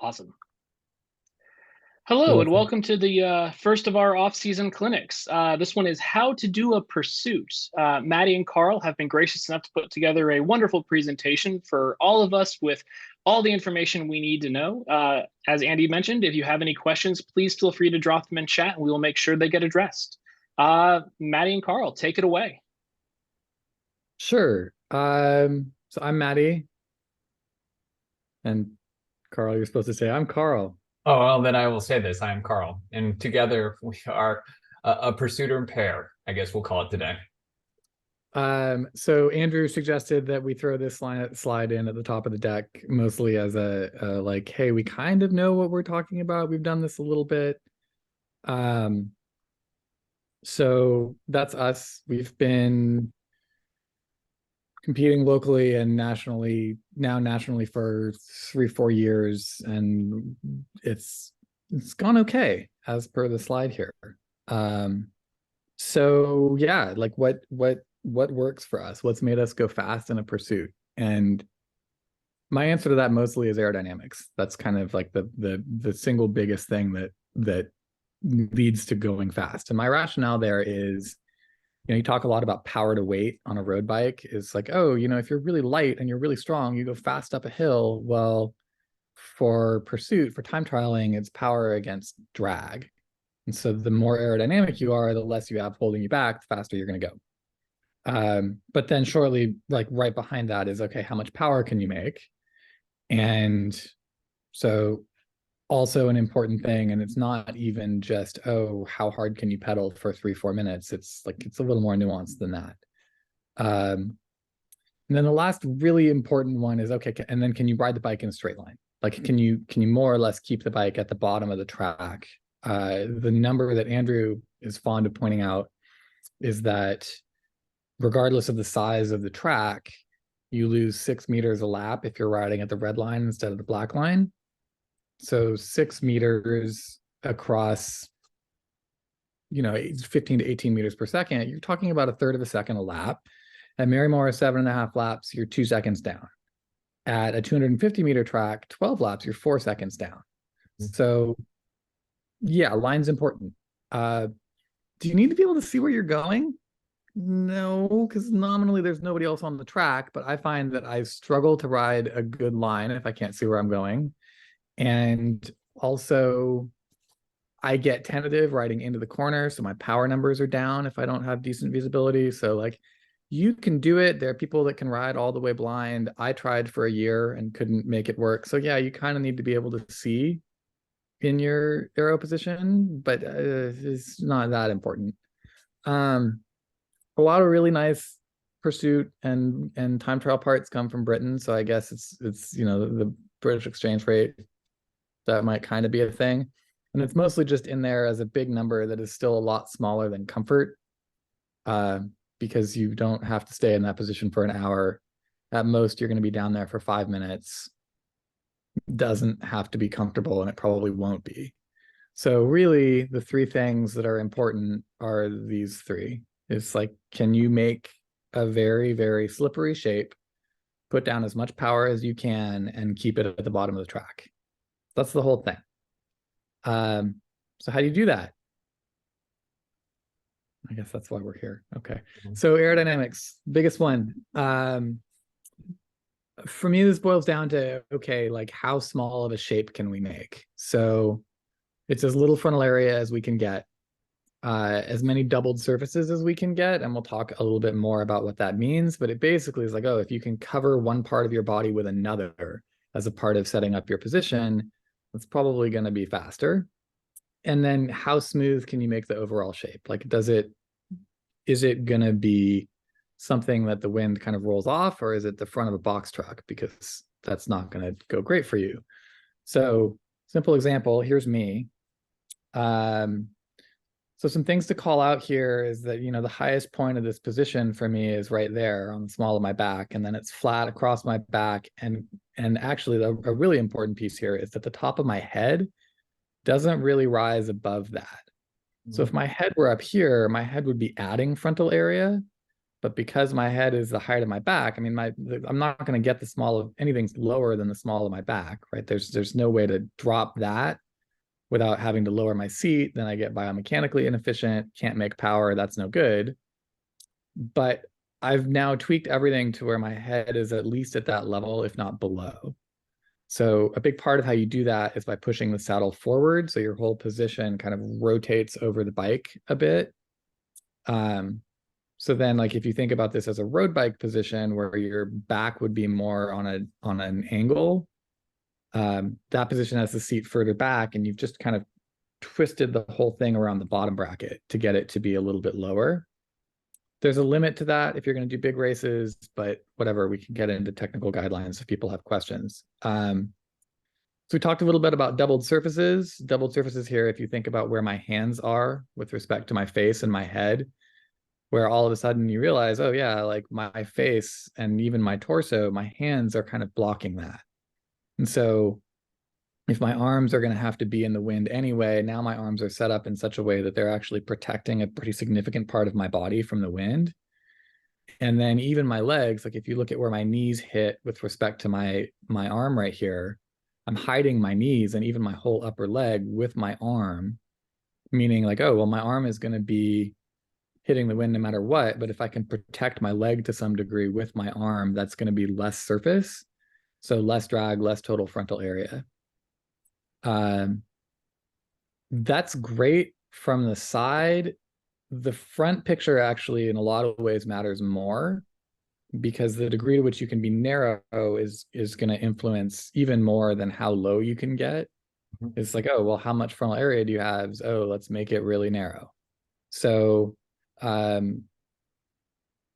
Awesome. Hello, and Beautiful. welcome to the first of our off-season clinics. This one is how to do a pursuit. Maddie and Carl have been gracious enough to put together a wonderful presentation for all of us with all the information we need to know. As Andy mentioned, if you have any questions, please feel free to drop them in chat and we will make sure they get addressed. Maddie and Carl, take it away. Sure. So I'm Maddie, and Carl, you're supposed to say I'm Carl. Oh, well, then I will say this. I am Carl, and together we are a pursuiter in pair, I guess we'll call it today. So Andrew suggested that we throw this slide in at the top of the deck, mostly as a like, hey, we kind of know what we're talking about. We've done this a little bit. So that's us. We've been competing locally and nationally for 3-4 years, and it's gone okay as per the slide here. So yeah, like what works for us? What's made us go fast in a pursuit? And my answer to that mostly is aerodynamics. That's kind of like the single biggest thing that leads to going fast. And my rationale there is, you talk a lot about power to weight on a road bike. Is like, oh, if you're really light and you're really strong, you go fast up a hill. Well, for pursuit, for time trialing, it's power against drag. And so the more aerodynamic you are, the less you have holding you back, the faster you're going to go. But then shortly, like right behind that is, okay, how much power can you make? And so also an important thing, and it's not even just, oh, how hard can you pedal for 3-4 minutes? It's a little more nuanced than that. And then the last really important one is, okay, and then can you ride the bike in a straight line? Like, can you more or less keep the bike at the bottom of the track? The number that Andrew is fond of pointing out is that regardless of the size of the track, you lose 6 meters a lap if you're riding at the red line instead of the black line. So 6 meters across, 15 to 18 meters per second, you're talking about a third of a second a lap. At Marymore, 7.5 laps, you're 2 seconds down. At a 250-meter track, 12 laps, you're 4 seconds down. So yeah, line's important. Do you need to be able to see where you're going? No, because nominally there's nobody else on the track, but I find that I struggle to ride a good line if I can't see where I'm going. And also, I get tentative riding into the corner, so my power numbers are down if I don't have decent visibility. So like, you can do it. There are people that can ride all the way blind. I tried for a year and couldn't make it work. So yeah, you kind of need to be able to see in your aero position, but it's not that important. A lot of really nice pursuit and time trial parts come from Britain, so I guess it's the British exchange rate, that might kind of be a thing. And it's mostly just in there as a big number that is still a lot smaller than comfort, because you don't have to stay in that position for an hour. At most, you're going to be down there for 5 minutes. Doesn't have to be comfortable, and it probably won't be. So really, the 3 things that are important are these 3. It's like, can you make a very, very slippery shape, put down as much power as you can, and keep it at the bottom of the track? That's the whole thing. So how do you do that? I guess that's why we're here. Okay. So aerodynamics, biggest one. For me, this boils down to, okay, like how small of a shape can we make? So it's as little frontal area as we can get, as many doubled surfaces as we can get, and we'll talk a little bit more about what that means. But it basically is like, oh, if you can cover one part of your body with another as a part of setting up your position, it's probably going to be faster. And then how smooth can you make the overall shape? Like, is it going to be something that the wind kind of rolls off, or is it the front of a box truck? Because that's not going to go great for you. So simple example, here's me. So some things to call out here is that, the highest point of this position for me is right there on the small of my back, and then it's flat across my back. And actually, a really important piece here is that the top of my head doesn't really rise above that. So if my head were up here, my head would be adding frontal area, But because my head is the height of my back, I mean, I'm not going to get the small of anything lower than the small of my back, right? There's no way to drop that without having to lower my seat. Then I get biomechanically inefficient, can't make power. That's no good. But I've now tweaked everything to where my head is at least at that level, if not below. So a big part of how you do that is by pushing the saddle forward. So your whole position kind of rotates over the bike a bit. So then, like, if you think about this as a road bike position where your back would be more on an angle, that position has the seat further back, and you've just kind of twisted the whole thing around the bottom bracket to get it to be a little bit lower. There's a limit to that if you're going to do big races, but whatever, we can get into technical guidelines if people have questions. So we talked a little bit about doubled surfaces. Doubled surfaces here, if you think about where my hands are with respect to my face and my head, where all of a sudden you realize, oh yeah, like my face and even my torso, my hands are kind of blocking that. And so if my arms are going to have to be in the wind anyway, now my arms are set up in such a way that they're actually protecting a pretty significant part of my body from the wind. And then even my legs, like if you look at where my knees hit with respect to my arm right here, I'm hiding my knees and even my whole upper leg with my arm, meaning like, oh, well, my arm is going to be hitting the wind no matter what, but if I can protect my leg to some degree with my arm, that's going to be less surface, so less drag, less total frontal area. That's great from the side. The front picture actually in a lot of ways matters more, because the degree to which you can be narrow is going to influence even more than how low you can get. It's like, oh, well, how much frontal area do you have? Oh, let's make it really narrow. So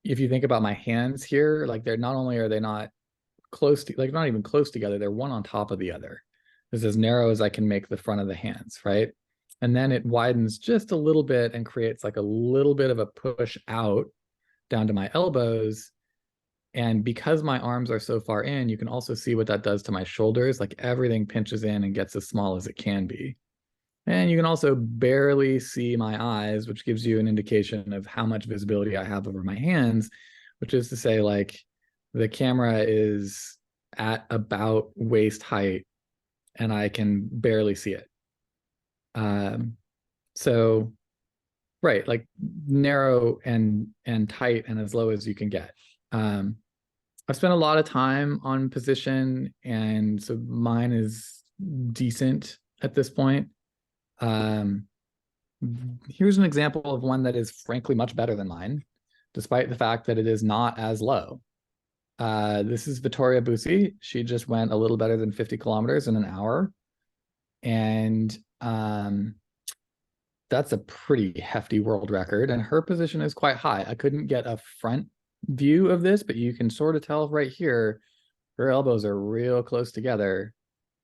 if you think about my hands here, like they're not only are they not close to, like not even close together, they're one on top of the other. It's as narrow as I can make the front of the hands, right? And then it widens just a little bit and creates like a little bit of a push out down to my elbows. And because my arms are so far in, you can also see what that does to my shoulders. Like everything pinches in and gets as small as it can be. And you can also barely see my eyes, which gives you an indication of how much visibility I have over my hands, which is to say, like, the camera is at about waist height and I can barely see it. So, right, like narrow and tight and as low as you can get. I've spent a lot of time on position, and so mine is decent at this point. Here's an example of one that is frankly much better than mine, despite the fact that it is not as low. This is Vittoria Busi. She just went a little better than 50 kilometers in an hour. And that's a pretty hefty world record. And her position is quite high. I couldn't get a front view of this, but you can sort of tell right here, her elbows are real close together.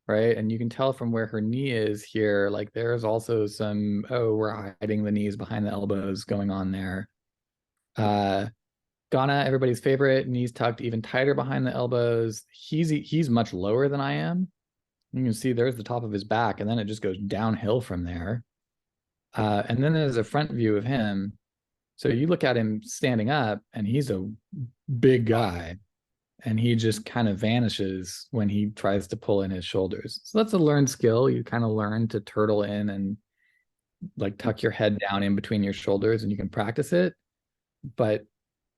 Right. And you can tell from where her knee is here, like there's also some, oh, we're hiding the knees behind the elbows going on there. Ghana, everybody's favorite, knees tucked even tighter behind the elbows. He's much lower than I am. You can see there's the top of his back, and then it just goes downhill from there. And then there's a front view of him. So you look at him standing up, and he's a big guy. And he just kind of vanishes when he tries to pull in his shoulders. So that's a learned skill. You kind of learn to turtle in and like tuck your head down in between your shoulders, and you can practice it, but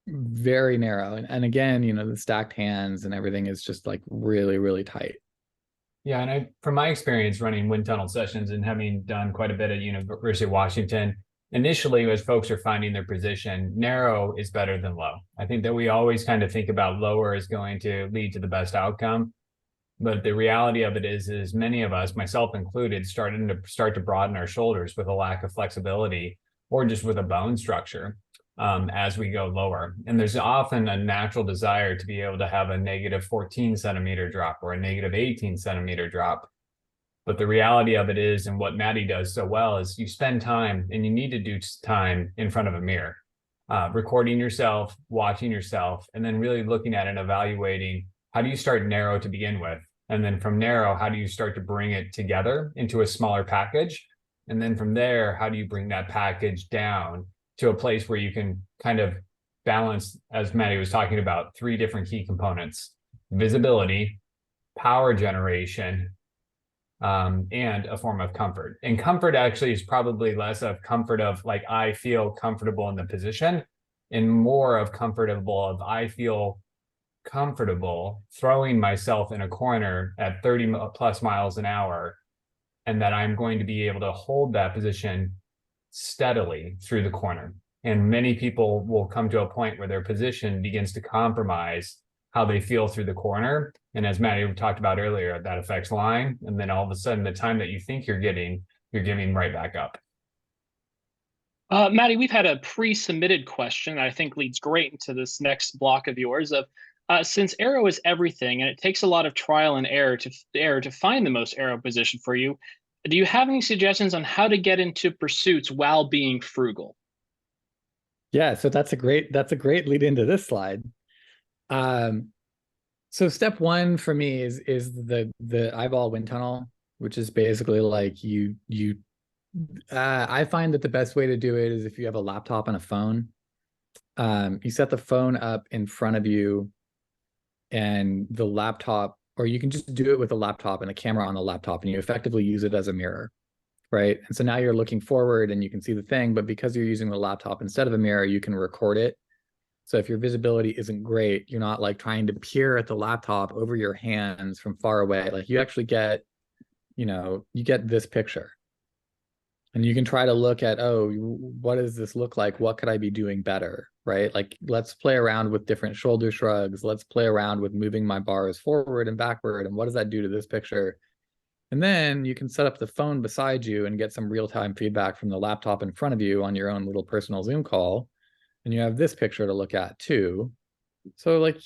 very narrow. And again, you know, the stacked hands and everything is just like really, really tight. Yeah, and from my experience running wind tunnel sessions and having done quite a bit at University of Washington, initially, as folks are finding their position, narrow is better than low. I think that we always kind of think about lower is going to lead to the best outcome. But the reality of it is many of us, myself included, start to broaden our shoulders with a lack of flexibility or just with a bone structure as we go lower. And there's often a natural desire to be able to have a negative 14 centimeter drop or a negative 18 centimeter drop. But the reality of it is, and what Matti does so well, is you spend time, and you need to do time in front of a mirror, recording yourself, watching yourself, and then really looking at and evaluating, how do you start narrow to begin with? And then from narrow, how do you start to bring it together into a smaller package? And then from there, how do you bring that package down to a place where you can kind of balance, as Matti was talking about, 3 different key components: visibility, power generation, and a form of comfort. And comfort actually is probably less of comfort of like, I feel comfortable in the position, and more of comfortable of I feel comfortable throwing myself in a corner at 30 plus miles an hour, and that I'm going to be able to hold that position steadily through the corner. And many people will come to a point where their position begins to compromise how they feel through the corner. And as Matti talked about earlier, that affects line. And then all of a sudden, the time that you think you're giving right back up. Matti, we've had a pre-submitted question that I think leads great into this next block of yours of, since aero is everything and it takes a lot of trial and error to find the most aero position for you, do you have any suggestions on how to get into pursuits while being frugal? Yeah, so that's a great lead into this slide. So step one for me is the eyeball wind tunnel, which is basically like I find that the best way to do it is if you have a laptop and a phone. You set the phone up in front of you and the laptop, or you can just do it with a laptop and a camera on the laptop, and you effectively use it as a mirror, right? And so now you're looking forward and you can see the thing, but because you're using the laptop instead of a mirror, you can record it. So if your visibility isn't great, you're not like trying to peer at the laptop over your hands from far away. Like you actually get, you get this picture. And you can try to look at, oh, what does this look like? What could I be doing better, right? Like, let's play around with different shoulder shrugs. Let's play around with moving my bars forward and backward. And what does that do to this picture? And then you can set up the phone beside you and get some real-time feedback from the laptop in front of you on your own little personal Zoom call. And you have this picture to look at too. So like,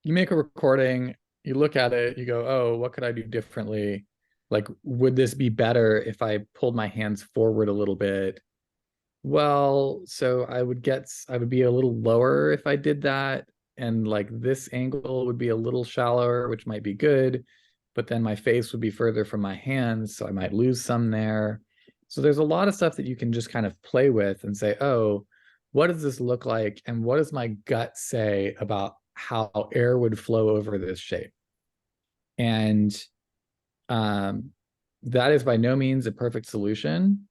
you make a recording, you look at it, you go, oh, what could I do differently? Like, would this be better if I pulled my hands forward a little bit? Well, so I would be a little lower if I did that. And like this angle would be a little shallower, which might be good, but then my face would be further from my hands, so I might lose some there. So there's a lot of stuff that you can just kind of play with and say, oh, what does this look like? And what does my gut say about how air would flow over this shape? And that is by no means a perfect solution,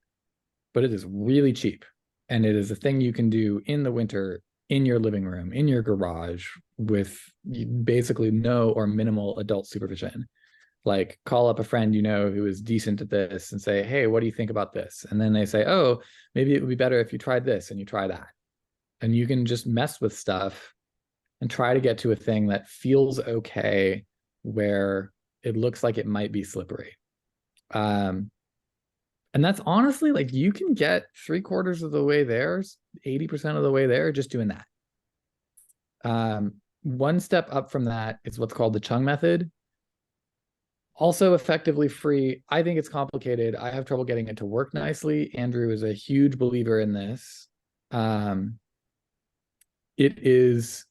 but it is really cheap. And it is a thing you can do in the winter, in your living room, in your garage, with basically no or minimal adult supervision. Like, call up a friend who is decent at this and say, hey, what do you think about this? And then they say, oh, maybe it would be better if you tried this, and you try that. And you can just mess with stuff and try to get to a thing that feels okay, where it looks like it might be slippery. And that's honestly, like, you can get 3/4 of the way there, 80% of the way there, just doing that. One step up from that is what's called the Chung method. Also effectively free. I think it's complicated. I have trouble getting it to work nicely. Andrew is a huge believer in this. It is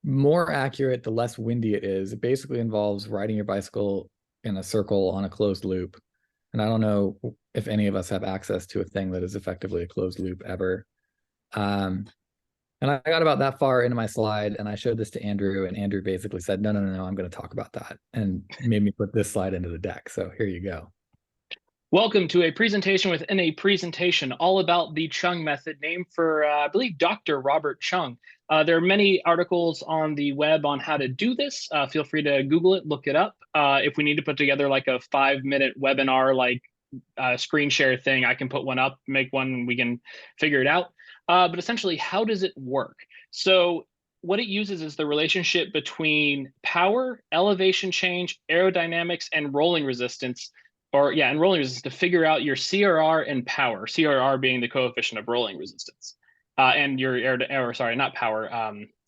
more accurate the less windy it is. It basically involves riding your bicycle in a circle on a closed loop. And I don't know if any of us have access to a thing that is effectively a closed loop ever. And I got about that far into my slide, and I showed this to Andrew, and Andrew basically said, no, I'm going to talk about that, and made me put this slide into the deck. So here you go. Welcome to a presentation within a presentation, all about the Chung method, named for, I believe, Dr. Robert Chung. There are many articles on the web on how to do this. Feel free to Google it, look it up. If we need to put together like a 5-minute webinar, like screen share thing, I can put one up, make one, and we can figure it out. But essentially, how does it work? So what it uses is the relationship between power, elevation change, aerodynamics, and rolling resistance, and rolling resistance to figure out your CRR and power, CRR being the coefficient of rolling resistance. And your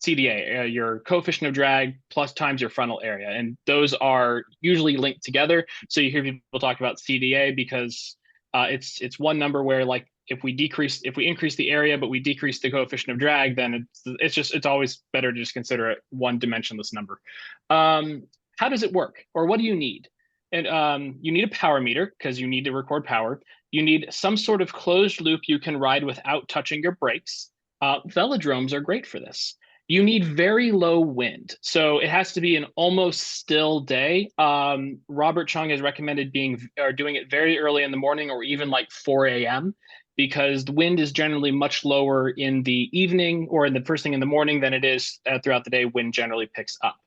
CDA, your coefficient of drag plus times your frontal area. And those are usually linked together. So you hear people talk about CDA because it's one number where, like, if we increase the area, but we decrease the coefficient of drag, then it's always better to just consider it one dimensionless number. How does it work, or what do you need? And you need a power meter because you need to record power. You need some sort of closed loop you can ride without touching your brakes. Velodromes are great for this. You need very low wind. So it has to be an almost still day. Robert Chung has recommended doing it very early in the morning or even like 4 a.m. because the wind is generally much lower in the evening or in the first thing in the morning than it is throughout the day. Wind generally picks up.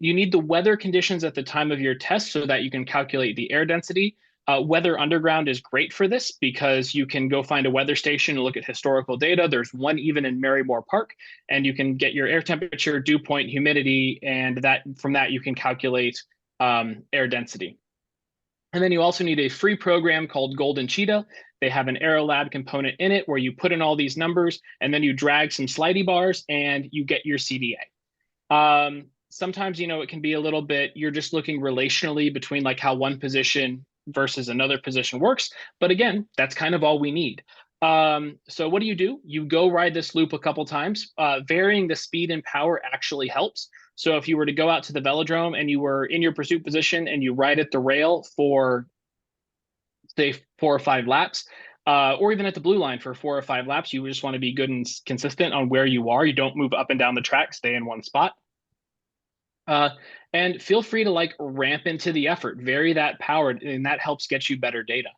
You need the weather conditions at the time of your test so that you can calculate the air density. Weather Underground is great for this because you can go find a weather station and look at historical data. There's one even in Marymore Park, and you can get your air temperature, dew point, humidity, and from that you can calculate air density. And then you also need a free program called Golden Cheetah. They have an Aerolab component in it where you put in all these numbers and then you drag some slidey bars and you get your CDA. Sometimes, it can be a little bit, you're just looking relationally between like how one position versus another position works. But again, that's kind of all we need. So what do? You go ride this loop a couple times. Varying the speed and power actually helps. So if you were to go out to the velodrome and you were in your pursuit position and you ride at the rail for, say, 4 or 5 laps, or even at the blue line for 4 or 5 laps, you just want to be good and consistent on where you are. You don't move up and down the track, stay in one spot. And feel free to like ramp into the effort, vary that power, and that helps get you better data.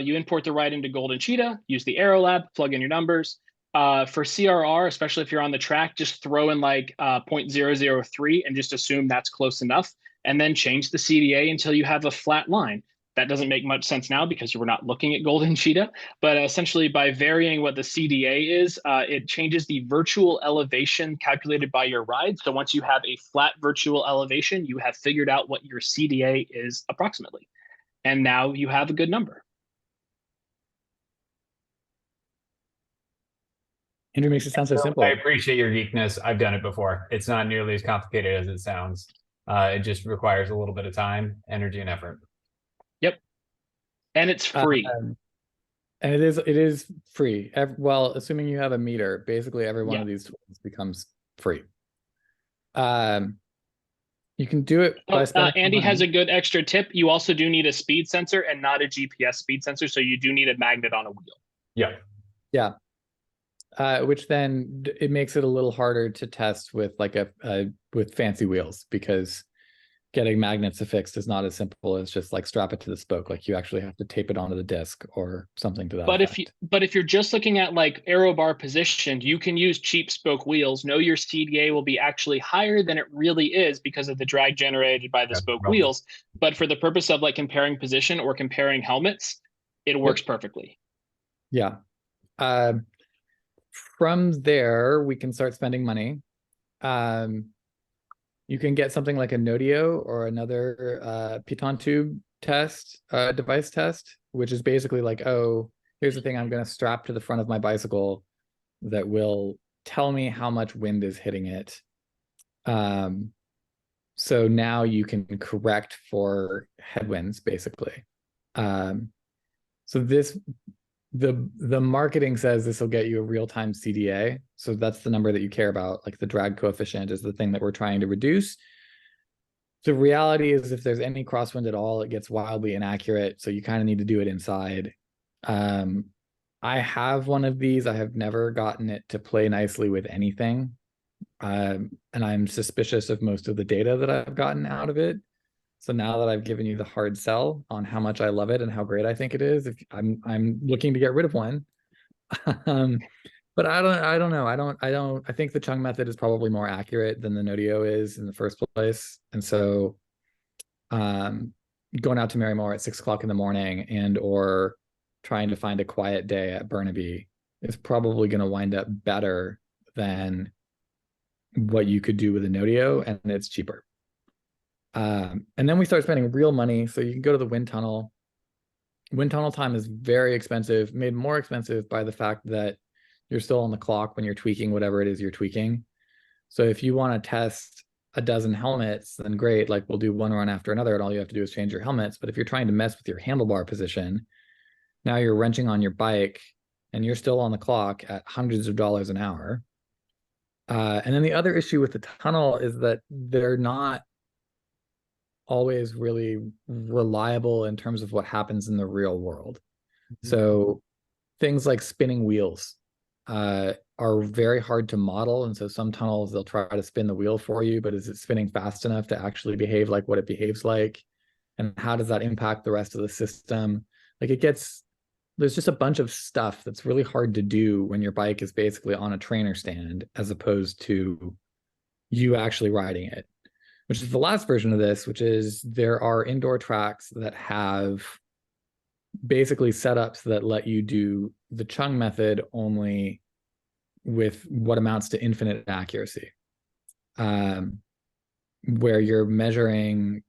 You import the ride into Golden Cheetah, use the Aerolab, plug in your numbers. For CRR, especially if you're on the track, just throw in like 0.003 and just assume that's close enough, and then change the CDA until you have a flat line. That doesn't make much sense now because you were not looking at Golden Cheetah, but essentially by varying what the CDA is, it changes the virtual elevation calculated by your ride. So once you have a flat virtual elevation, you have figured out what your CDA is approximately. And now you have a good number. Andrew makes it sound so simple. I appreciate your geekness. I've done it before. It's not nearly as complicated as it sounds. It just requires a little bit of time, energy, and effort. Yep. And it's free. And it is free. Well, assuming you have a meter, basically every one of these tools becomes free. You can do it by spending Andy has a good extra tip. You also do need a speed sensor and not a GPS speed sensor. So you do need a magnet on a wheel. Yeah. Yeah. Which then it makes it a little harder to test with like with fancy wheels, because getting magnets affixed is not as simple as just like strap it to the spoke. Like you actually have to tape it onto the disc or something to that effect. But if you're just looking at like aero bar position, you can use cheap spoke wheels. Know your CDA will be actually higher than it really is because of the drag generated by the spoke wheels. But for the purpose of like comparing position or comparing helmets, it works perfectly. Yeah. From there, we can start spending money. You can get something like a Nodio or another piton tube test, device test, which is basically like, oh, here's the thing I'm going to strap to the front of my bicycle that will tell me how much wind is hitting it. So now you can correct for headwinds, basically. So the marketing says this will get you a real-time CDA. So that's the number that you care about. Like the drag coefficient is the thing that we're trying to reduce. The reality is if there's any crosswind at all, it gets wildly inaccurate. So you kind of need to do it inside. I have one of these. I have never gotten it to play nicely with anything. And I'm suspicious of most of the data that I've gotten out of it. So now that I've given you the hard sell on how much I love it and how great I think it is, if I'm looking to get rid of one. But I don't know. I think the Chung method is probably more accurate than the Nodio is in the first place. And so going out to Marymore at 6 o'clock in the morning and or trying to find a quiet day at Burnaby is probably going to wind up better than what you could do with a Nodio, and it's cheaper. And then we start spending real money. So you can go to the wind tunnel. Wind tunnel time is very expensive, made more expensive by the fact that you're still on the clock when you're tweaking whatever it is you're tweaking. So if you want to test a dozen helmets, then great, like we'll do one run after another and all you have to do is change your helmets. But if you're trying to mess with your handlebar position, now you're wrenching on your bike and you're still on the clock at hundreds of dollars an hour. And then the other issue with the tunnel is that they're not always really reliable in terms of what happens in the real world. So things like spinning wheels, are very hard to model. And so some tunnels, they'll try to spin the wheel for you, but is it spinning fast enough to actually behave like what it behaves like? And how does that impact the rest of the system? Like there's just a bunch of stuff that's really hard to do when your bike is basically on a trainer stand, as opposed to you actually riding it, which is the last version of this, which is there are indoor tracks that have basically setups that let you do the Chung method only with what amounts to infinite accuracy, where you're measuring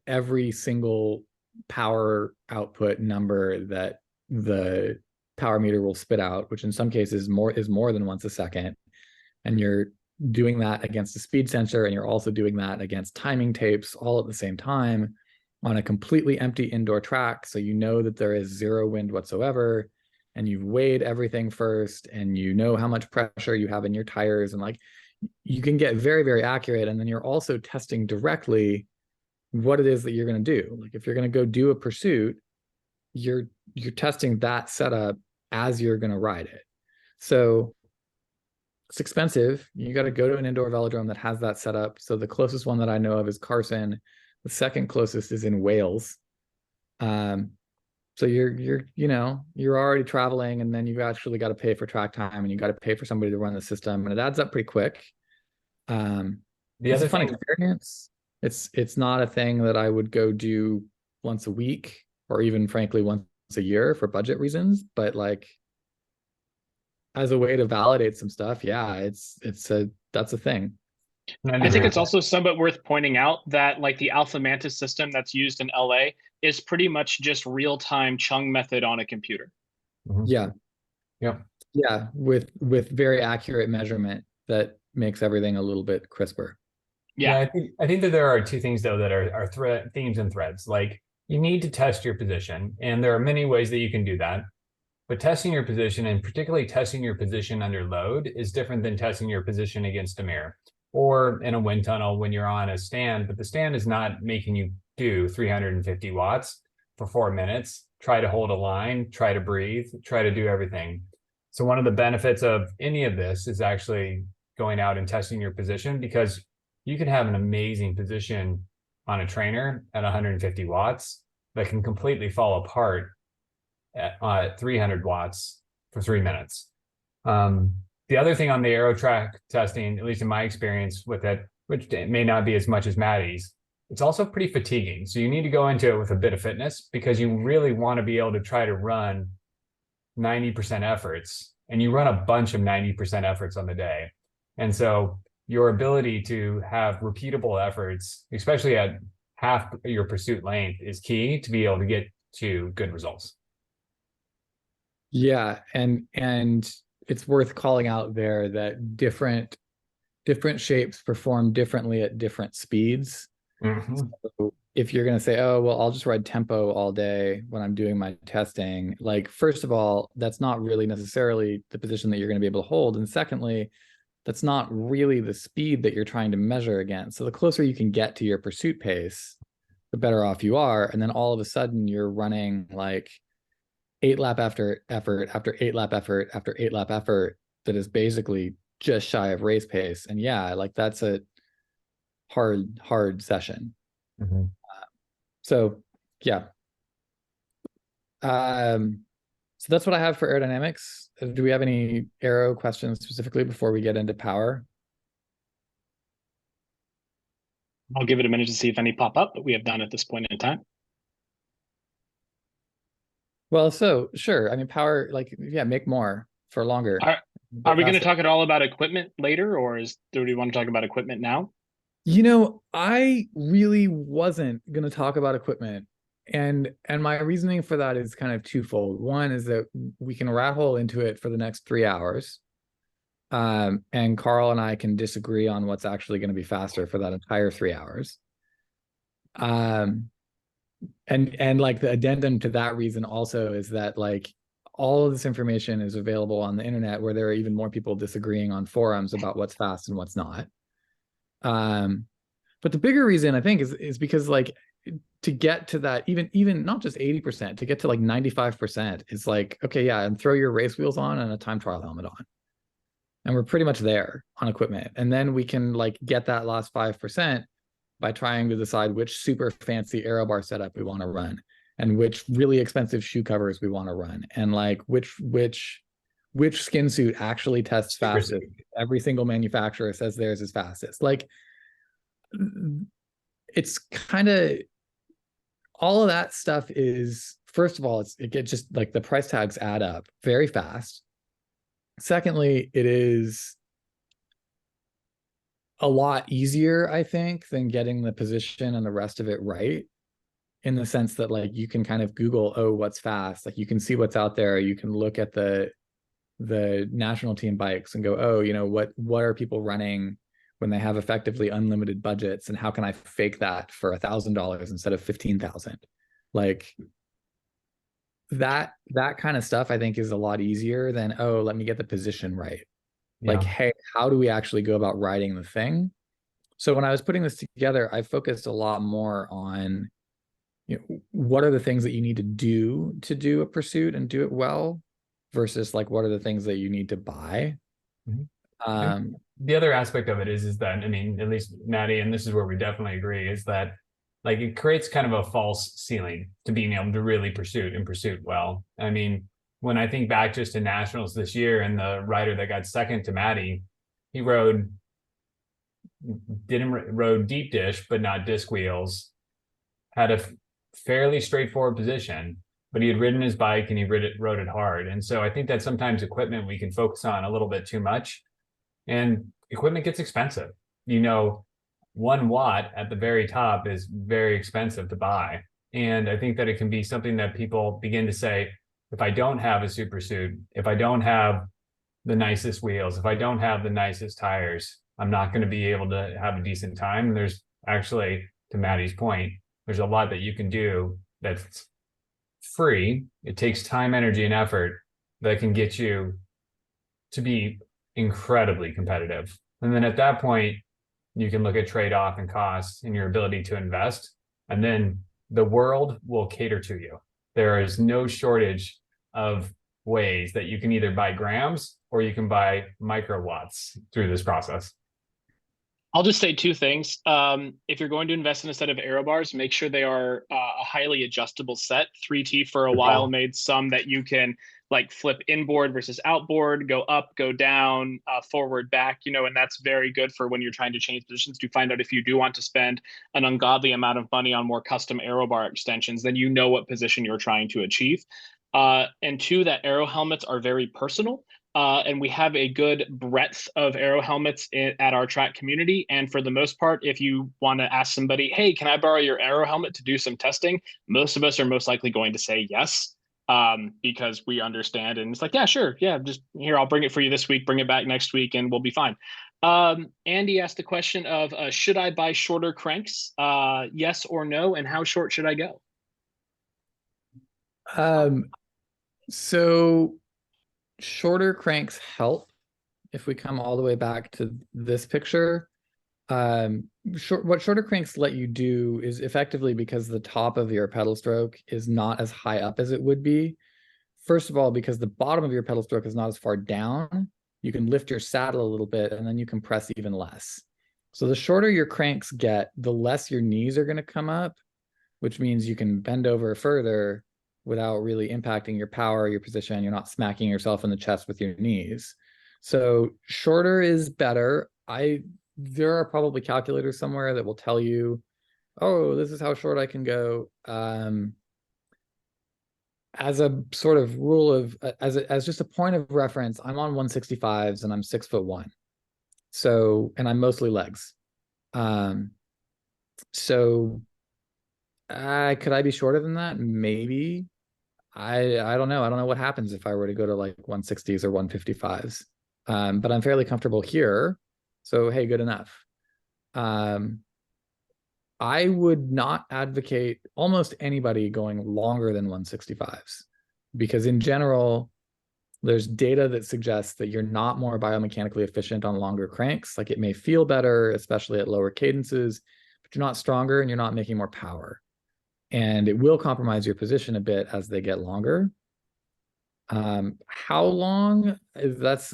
every single power output number that the power meter will spit out, which in some cases is more than once a second. And you're doing that against a speed sensor, and you're also doing that against timing tapes all at the same time on a completely empty indoor track. So you know that there is zero wind whatsoever, and you've weighed everything first, and you know how much pressure you have in your tires, and like you can get very, very accurate. And then you're also testing directly what it is that you're going to do. Like if you're going to go do a pursuit, you're testing that setup as you're going to ride it. So it's expensive. You got to go to an indoor velodrome that has that setup. So the closest one that I know of is Carson. The second closest is in Wales. So you're already traveling, and then you've actually got to pay for track time, and you got to pay for somebody to run the system, and it adds up pretty quick. The It's other a fun thing, experience. It's not a thing that I would go do once a week, or even frankly once a year for budget reasons, but like as a way to validate some stuff, yeah, that's a thing. I think it's also somewhat worth pointing out that like the Alpha Mantis system that's used in LA is pretty much just real-time Chung method on a computer. Yeah. Yeah. Yeah, with very accurate measurement that makes everything a little bit crisper. Yeah. I think that there are two things though that are themes and threads. Like you need to test your position, and there are many ways that you can do that. But testing your position, and particularly testing your position under load, is different than testing your position against a mirror or in a wind tunnel when you're on a stand. But the stand is not making you do 350 watts for 4 minutes, try to hold a line, try to breathe, try to do everything. So one of the benefits of any of this is actually going out and testing your position, because you can have an amazing position on a trainer at 150 watts that can completely fall apart at 300 watts for 3 minutes. The other thing on the aero track testing, at least in my experience with it, which may not be as much as Matty's, it's also pretty fatiguing. So you need to go into it with a bit of fitness, because you really want to be able to try to run 90% efforts, and you run a bunch of 90% efforts on the day. And so your ability to have repeatable efforts, especially at half your pursuit length, is key to be able to get to good results. Yeah, and it's worth calling out there that different shapes perform differently at different speeds. Mm-hmm. So if you're going to say, oh, well, I'll just ride tempo all day when I'm doing my testing, like, first of all, that's not really necessarily the position that you're going to be able to hold. And secondly, that's not really the speed that you're trying to measure against. So the closer you can get to your pursuit pace, the better off you are. And then all of a sudden you're running like 8 lap after effort after 8 lap effort after 8 lap effort that is basically just shy of race pace. And yeah, like that's a hard session. Mm-hmm. So yeah. So that's what I have for aerodynamics. Do we have any aero questions specifically before we get into power? I'll give it a minute to see if any pop up, but we have none at this point in time. Well, so sure. I mean, power, like, yeah, make more for longer. Are we going to talk at all about equipment later, or do we want to talk about equipment now? I really wasn't going to talk about equipment. And my reasoning for that is kind of twofold. One is that we can rat hole into it for the next 3 hours. And Carl and I can disagree on what's actually going to be faster for that entire 3 hours. And like the addendum to that reason also is that like all of this information is available on the internet, where there are even more people disagreeing on forums about what's fast and what's not. But the bigger reason I think is because like to get to that, even not just 80%, to get to like 95% is like, okay, yeah, and throw your race wheels on and a time trial helmet on. and we're pretty much there on equipment. And then we can like get that last 5% by trying to decide which super fancy aero bar setup we want to run, and which really expensive shoe covers we want to run, and like which skin suit actually tests fastest. Every single manufacturer says theirs is fastest. Like, it's kind of, all of that stuff is, first of all, it gets just like the price tags add up very fast. Secondly, it is a lot easier, I think, than getting the position and the rest of it right, in the sense that like you can kind of Google, oh, what's fast? Like you can see what's out there. You can look at the national team bikes and go, oh, you know, what are people running when they have effectively unlimited budgets, and how can I fake that for $1,000 instead of 15,000? Like that kind of stuff I think is a lot easier than, oh, let me get the position right. Like, hey, how do we actually go about riding the thing? So when I was putting this together, I focused a lot more on, you know, what are the things that you need to do a pursuit and do it well, versus like what are the things that you need to buy. The other aspect of it is that, I mean, at least Matti, and this is where we definitely agree, is that like it creates kind of a false ceiling to being able to really pursue well. I mean, when I think back just to nationals this year, and the rider that got second to Matti, he rode deep dish, but not disc wheels, had a fairly straightforward position, but he had ridden his bike and he rode it hard. And so I think that sometimes equipment we can focus on a little bit too much, and equipment gets expensive. You know, 1 watt at the very top is very expensive to buy. And I think that it can be something that people begin to say, if I don't have a super suit, if I don't have the nicest wheels, if I don't have the nicest tires, I'm not going to be able to have a decent time. And there's actually, to Matti's point, there's a lot that you can do that's free. It takes time, energy, and effort that can get you to be incredibly competitive. And then at that point, you can look at trade-off and costs and your ability to invest. And then the world will cater to you. There is no shortage of ways that you can either buy grams or you can buy microwatts through this process. I'll just say 2 things. If you're going to invest in a set of aero bars, make sure they are a highly adjustable set. 3T for a while made some that you can like flip inboard versus outboard, go up, go down, forward, back, you know, and that's very good for when you're trying to change positions, to find out if you do want to spend an ungodly amount of money on more custom aero bar extensions, then you know what position you're trying to achieve. And 2, that aero helmets are very personal. And we have a good breadth of aero helmets at our track community. And for the most part, if you want to ask somebody, hey, can I borrow your aero helmet to do some testing? Most of us are most likely going to say yes, because we understand. And it's like, yeah, sure. Yeah, just here, I'll bring it for you this week, bring it back next week, and we'll be fine. Andy asked the question of, should I buy shorter cranks? Yes or no? And how short should I go? So shorter cranks help. If we come all the way back to this picture, what shorter cranks let you do is, effectively, because the top of your pedal stroke is not as high up as it would be. First of all, because the bottom of your pedal stroke is not as far down, you can lift your saddle a little bit, and then you can press even less. So the shorter your cranks get, the less your knees are going to come up, which means you can bend over further without really impacting your power, your position. You're not smacking yourself in the chest with your knees. So shorter is better. There are probably calculators somewhere that will tell you, oh, this is how short I can go. As a sort of rule of, as just a point of reference, I'm on 165s and I'm 6'1". So, and I'm mostly legs. So could I be shorter than that? Maybe. I don't know. I don't know what happens if I were to go to like 160s or 155s. But I'm fairly comfortable here. So, hey, good enough. I would not advocate almost anybody going longer than 165s, because in general, there's data that suggests that you're not more biomechanically efficient on longer cranks. Like, it may feel better, especially at lower cadences, but you're not stronger and you're not making more power. And it will compromise your position a bit as they get longer. How long? That's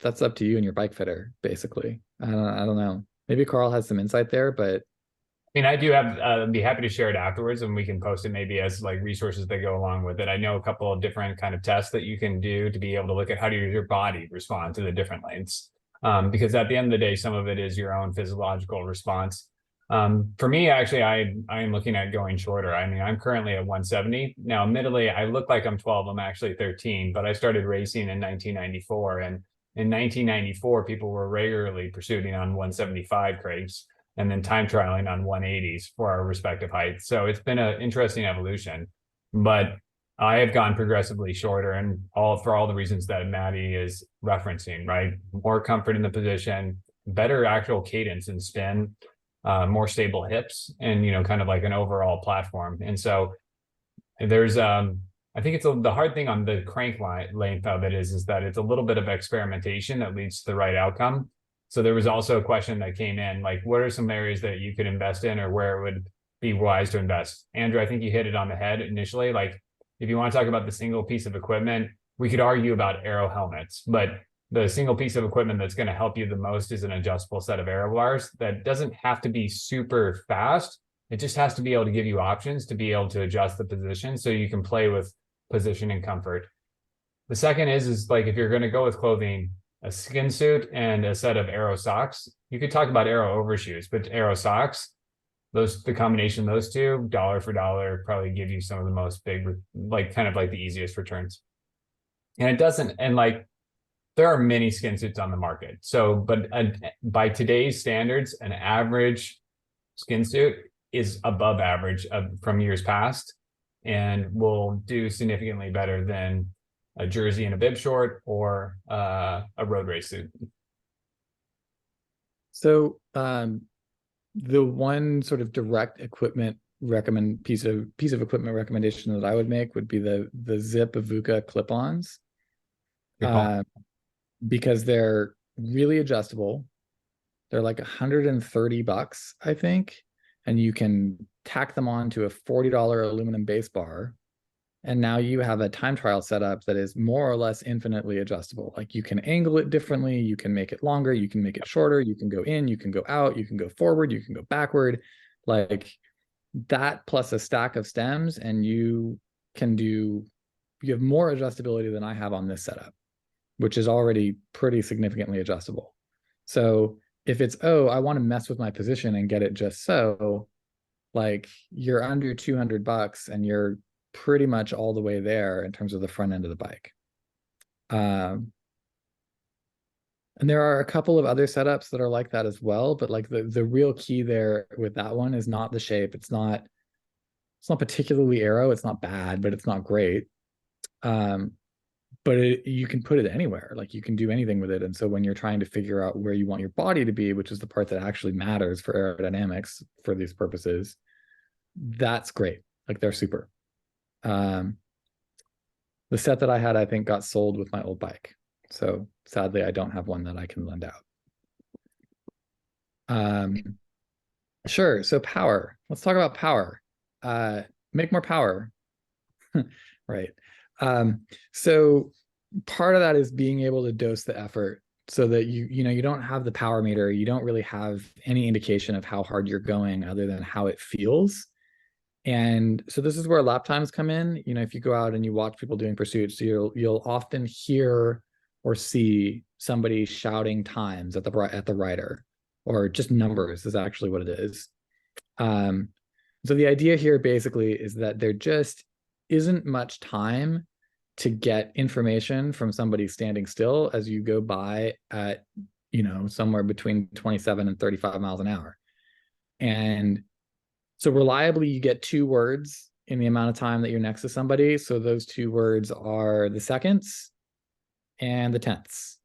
that's up to you and your bike fitter, basically. I don't know. Maybe Carl has some insight there, but I mean, I do have, be happy to share it afterwards, and we can post it maybe as like resources that go along with it. I know a couple of different kind of tests that you can do to be able to look at how do your body respond to the different lengths. Because at the end of the day, some of it is your own physiological response. For me, actually, I am looking at going shorter. I mean, I'm currently at 170. Now, admittedly, I look like I'm 12. I'm actually 13, but I started racing in 1994. And in 1994, people were regularly pursuing on 175 crates and then time trialing on 180s for our respective heights. So it's been an interesting evolution, but I have gone progressively shorter, and for all the reasons that Matti is referencing, right? More comfort in the position, better actual cadence and spin, more stable hips, and, you know, kind of like an overall platform. And so there's, I think it's the hard thing on the crank length of it is that it's a little bit of experimentation that leads to the right outcome. So there was also a question that came in, like, what are some areas that you could invest in or where it would be wise to invest? Andrew, I think you hit it on the head initially. Like, if you want to talk about the single piece of equipment, we could argue about aero helmets, but the single piece of equipment that's going to help you the most is an adjustable set of aero bars that doesn't have to be super fast. It just has to be able to give you options to be able to adjust the position so you can play with position and comfort. The second is like, if you're going to go with clothing, a skin suit and a set of aero socks. You could talk about aero overshoes, but aero socks, the combination of those two, dollar for dollar, probably give you some of the most big, like kind of like the easiest returns. And it doesn't, and like, there are many skin suits on the market. So, but by today's standards, an average skin suit is above average from years past and will do significantly better than a jersey and a bib short or a road race suit. So the one sort of direct equipment piece of equipment recommendation that I would make would be the Zip Avuca clip-ons, because they're really adjustable. They're like $130, I think, and you can tack them on to a $40 aluminum base bar. And now you have a time trial setup that is more or less infinitely adjustable. Like, you can angle it differently, you can make it longer, you can make it shorter, you can go in, you can go out, you can go forward, you can go backward. Like, that plus a stack of stems, and you have more adjustability than I have on this setup, which is already pretty significantly adjustable. So if it's, oh, I want to mess with my position and get it just so, like, you're under $200 and you're pretty much all the way there in terms of the front end of the bike. And there are a couple of other setups that are like that as well, but like the real key there with that one is not the shape. It's not particularly aero. It's not bad, but it's not great. But you can put it anywhere. Like, you can do anything with it. And so when you're trying to figure out where you want your body to be, which is the part that actually matters for aerodynamics for these purposes, that's great. Like, they're super. The set that I had, I think, got sold with my old bike. So sadly, I don't have one that I can lend out. Sure. So power. Let's talk about power. Make more power. Right. So part of that is being able to dose the effort so that you don't have the power meter. You don't really have any indication of how hard you're going other than how it feels. And so this is where lap times come in. If you go out and you watch people doing pursuits, you'll often hear or see somebody shouting times at the rider, or just numbers is actually what it is. So the idea here basically is that there just isn't much time to get information from somebody standing still as you go by at, somewhere between 27 and 35 miles an hour. And so reliably, you get 2 words in the amount of time that you're next to somebody. So those 2 words are the seconds and the tenths.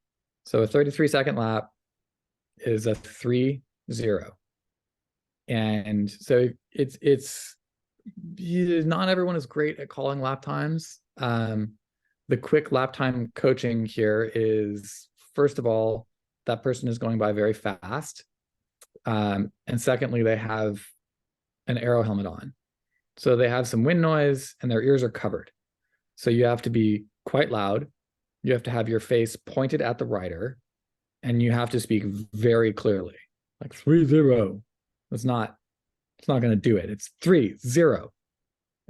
So a 33-second lap is a 3-0. And so it's not everyone is great at calling lap times. The quick lap time coaching here is, first of all, that person is going by very fast. And secondly, they have an aero helmet on. So they have some wind noise and their ears are covered. So you have to be quite loud. You have to have your face pointed at the rider. and you have to speak very clearly, like 3-0. It's not going to do it. It's 3-0.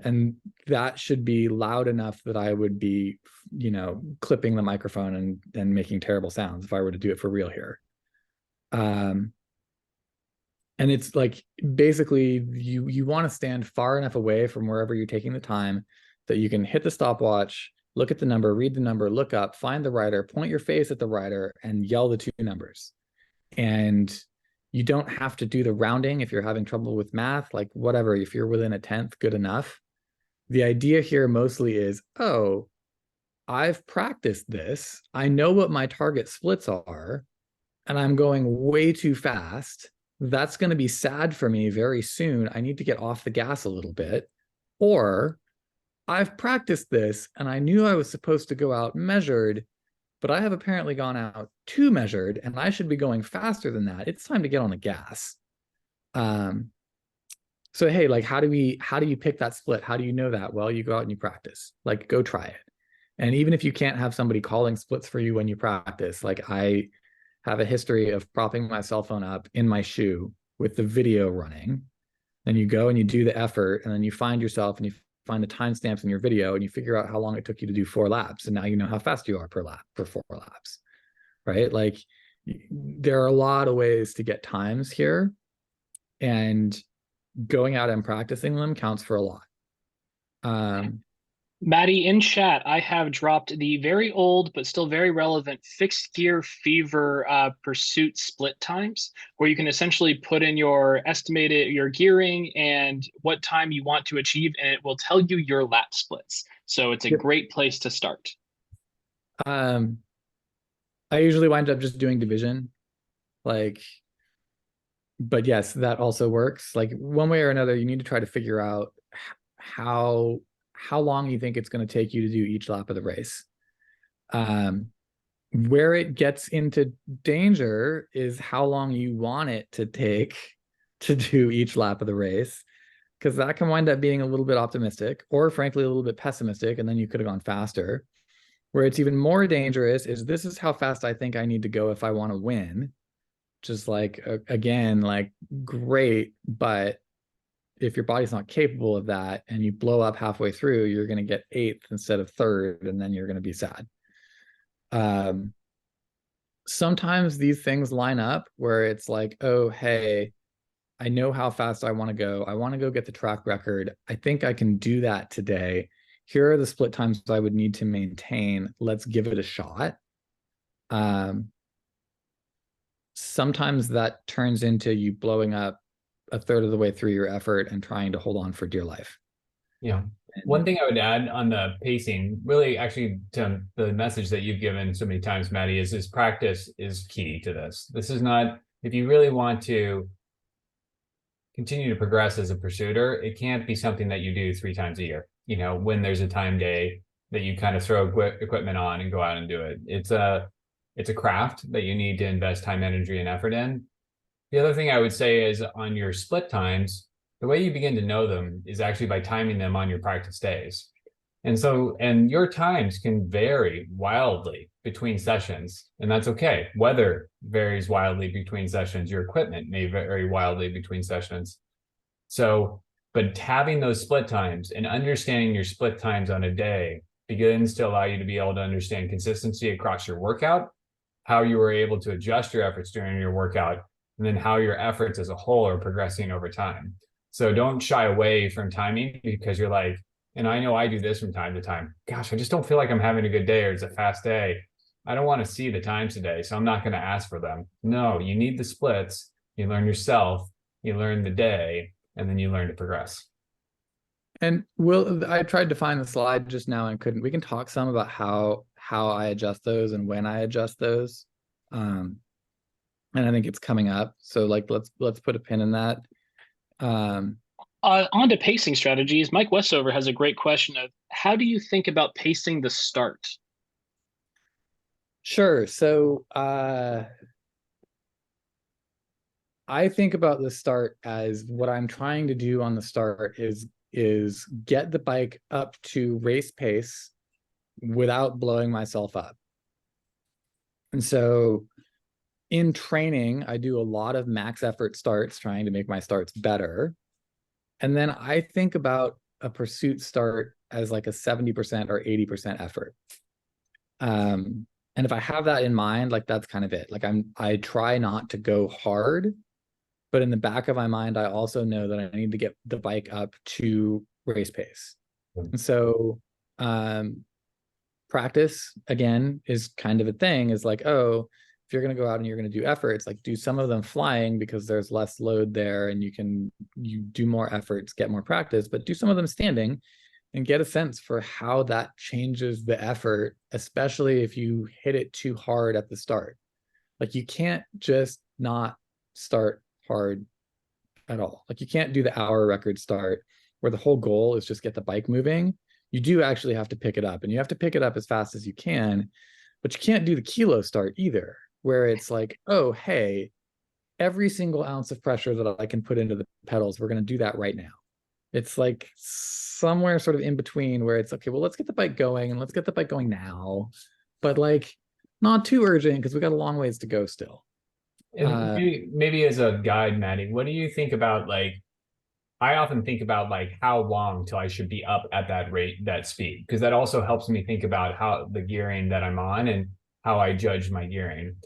And that should be loud enough that I would be, clipping the microphone and making terrible sounds if I were to do it for real here. And it's like, basically you want to stand far enough away from wherever you're taking the time that you can hit the stopwatch, look at the number, read the number, look up, find the rider, point your face at the rider, and yell the two numbers. And you don't have to do the rounding if you're having trouble with math, like whatever, if you're within a tenth, good enough. The idea here mostly is, oh, I've practiced this. I know what my target splits are, and I'm going way too fast. That's going to be sad for me very soon. I need to get off the gas a little bit. Or I've practiced this and I knew I was supposed to go out measured, but I have apparently gone out too measured and I should be going faster than that. It's time to get on the gas. So, hey, like, how do you pick that split? How do you know that? Well, you go out and you practice, like, go try it. And even if you can't have somebody calling splits for you when you practice, like, I have a history of propping my cell phone up in my shoe with the video running. Then you go and you do the effort, and then you find yourself and you find the timestamps in your video and you figure out how long it took you to do 4 laps. And now you know how fast you are per lap for 4 laps, right? Like, there are a lot of ways to get times here, and going out and practicing them counts for a lot. Maddie, in chat, I have dropped the very old but still very relevant Fixed Gear Fever pursuit split times, where you can essentially put in your gearing and what time you want to achieve, and it will tell you your lap splits. So it's a great place to start. I usually wind up just doing division, like, but yes, that also works. Like, one way or another, you need to try to figure out how long you think it's going to take you to do each lap of the race. Where it gets into danger is how long you want it to take to do each lap of the race, because that can wind up being a little bit optimistic, or frankly a little bit pessimistic, and then you could have gone faster. Where it's even more dangerous is, this is how fast I think I need to go if I want to win. Just like, again, like, great, but if your body's not capable of that and you blow up halfway through, you're going to get 8th instead of 3rd, and then you're going to be sad. Sometimes these things line up where it's like, oh, hey, I know how fast I want to go. I want to go get the track record. I think I can do that today. Here are the split times I would need to maintain. Let's give it a shot. Sometimes that turns into you blowing up a third of the way through your effort and trying to hold on for dear life. Yeah. One thing I would add on the pacing, really, actually, to the message that you've given so many times, Maddie, is practice is key to this. This is not, if you really want to continue to progress as a pursuiter, it can't be something that you do 3 times a year. When there's a time day that you kind of throw equipment on and go out and do it. It's a craft that you need to invest time, energy, and effort in. The other thing I would say is, on your split times, the way you begin to know them is actually by timing them on your practice days. And your times can vary wildly between sessions, and that's okay. Weather varies wildly between sessions. Your equipment may vary wildly between sessions. But having those split times and understanding your split times on a day begins to allow you to be able to understand consistency across your workout, how you were able to adjust your efforts during your workout, and then how your efforts as a whole are progressing over time. So don't shy away from timing, because you're like, and I know I do this from time to time. Gosh, I just don't feel like I'm having a good day, or it's a fast day. I don't want to see the times today, so I'm not going to ask for them. No, you need the splits. You learn yourself, you learn the day, and then you learn to progress. And I tried to find the slide just now and couldn't. We can talk some about how I adjust those and when I adjust those. And I think it's coming up. So, like, let's put a pin in that. On to pacing strategies, Mike Westover has a great question of, how do you think about pacing the start? Sure. So I think about the start as, what I'm trying to do on the start is get the bike up to race pace without blowing myself up. And so in training, I do a lot of max effort starts, trying to make my starts better. And then I think about a pursuit start as like a 70% or 80% effort. And if I have that in mind, like that's kind of it. Like I try not to go hard, but in the back of my mind, I also know that I need to get the bike up to race pace. And so practice again is kind of a thing, is like, oh, if you're going to go out and you're going to do efforts, like do some of them flying because there's less load there and you do more efforts, get more practice, but do some of them standing and get a sense for how that changes the effort, especially if you hit it too hard at the start. Like you can't just not start hard at all. Like you can't do the hour record start where the whole goal is just get the bike moving. You do actually have to pick it up, and you have to pick it up as fast as you can, but you can't do the kilo start either, where it's like, oh, hey, every single ounce of pressure that I can put into the pedals, we're going to do that right now. It's like somewhere sort of in between where it's okay, well, let's get the bike going and let's get the bike going now, but like not too urgent because we got a long ways to go still. And maybe as a guide, Maddie, what do you think about like, I often think about like how long till I should be up at that rate, that speed, because that also helps me think about how the gearing that I'm on and how I judge my gearing.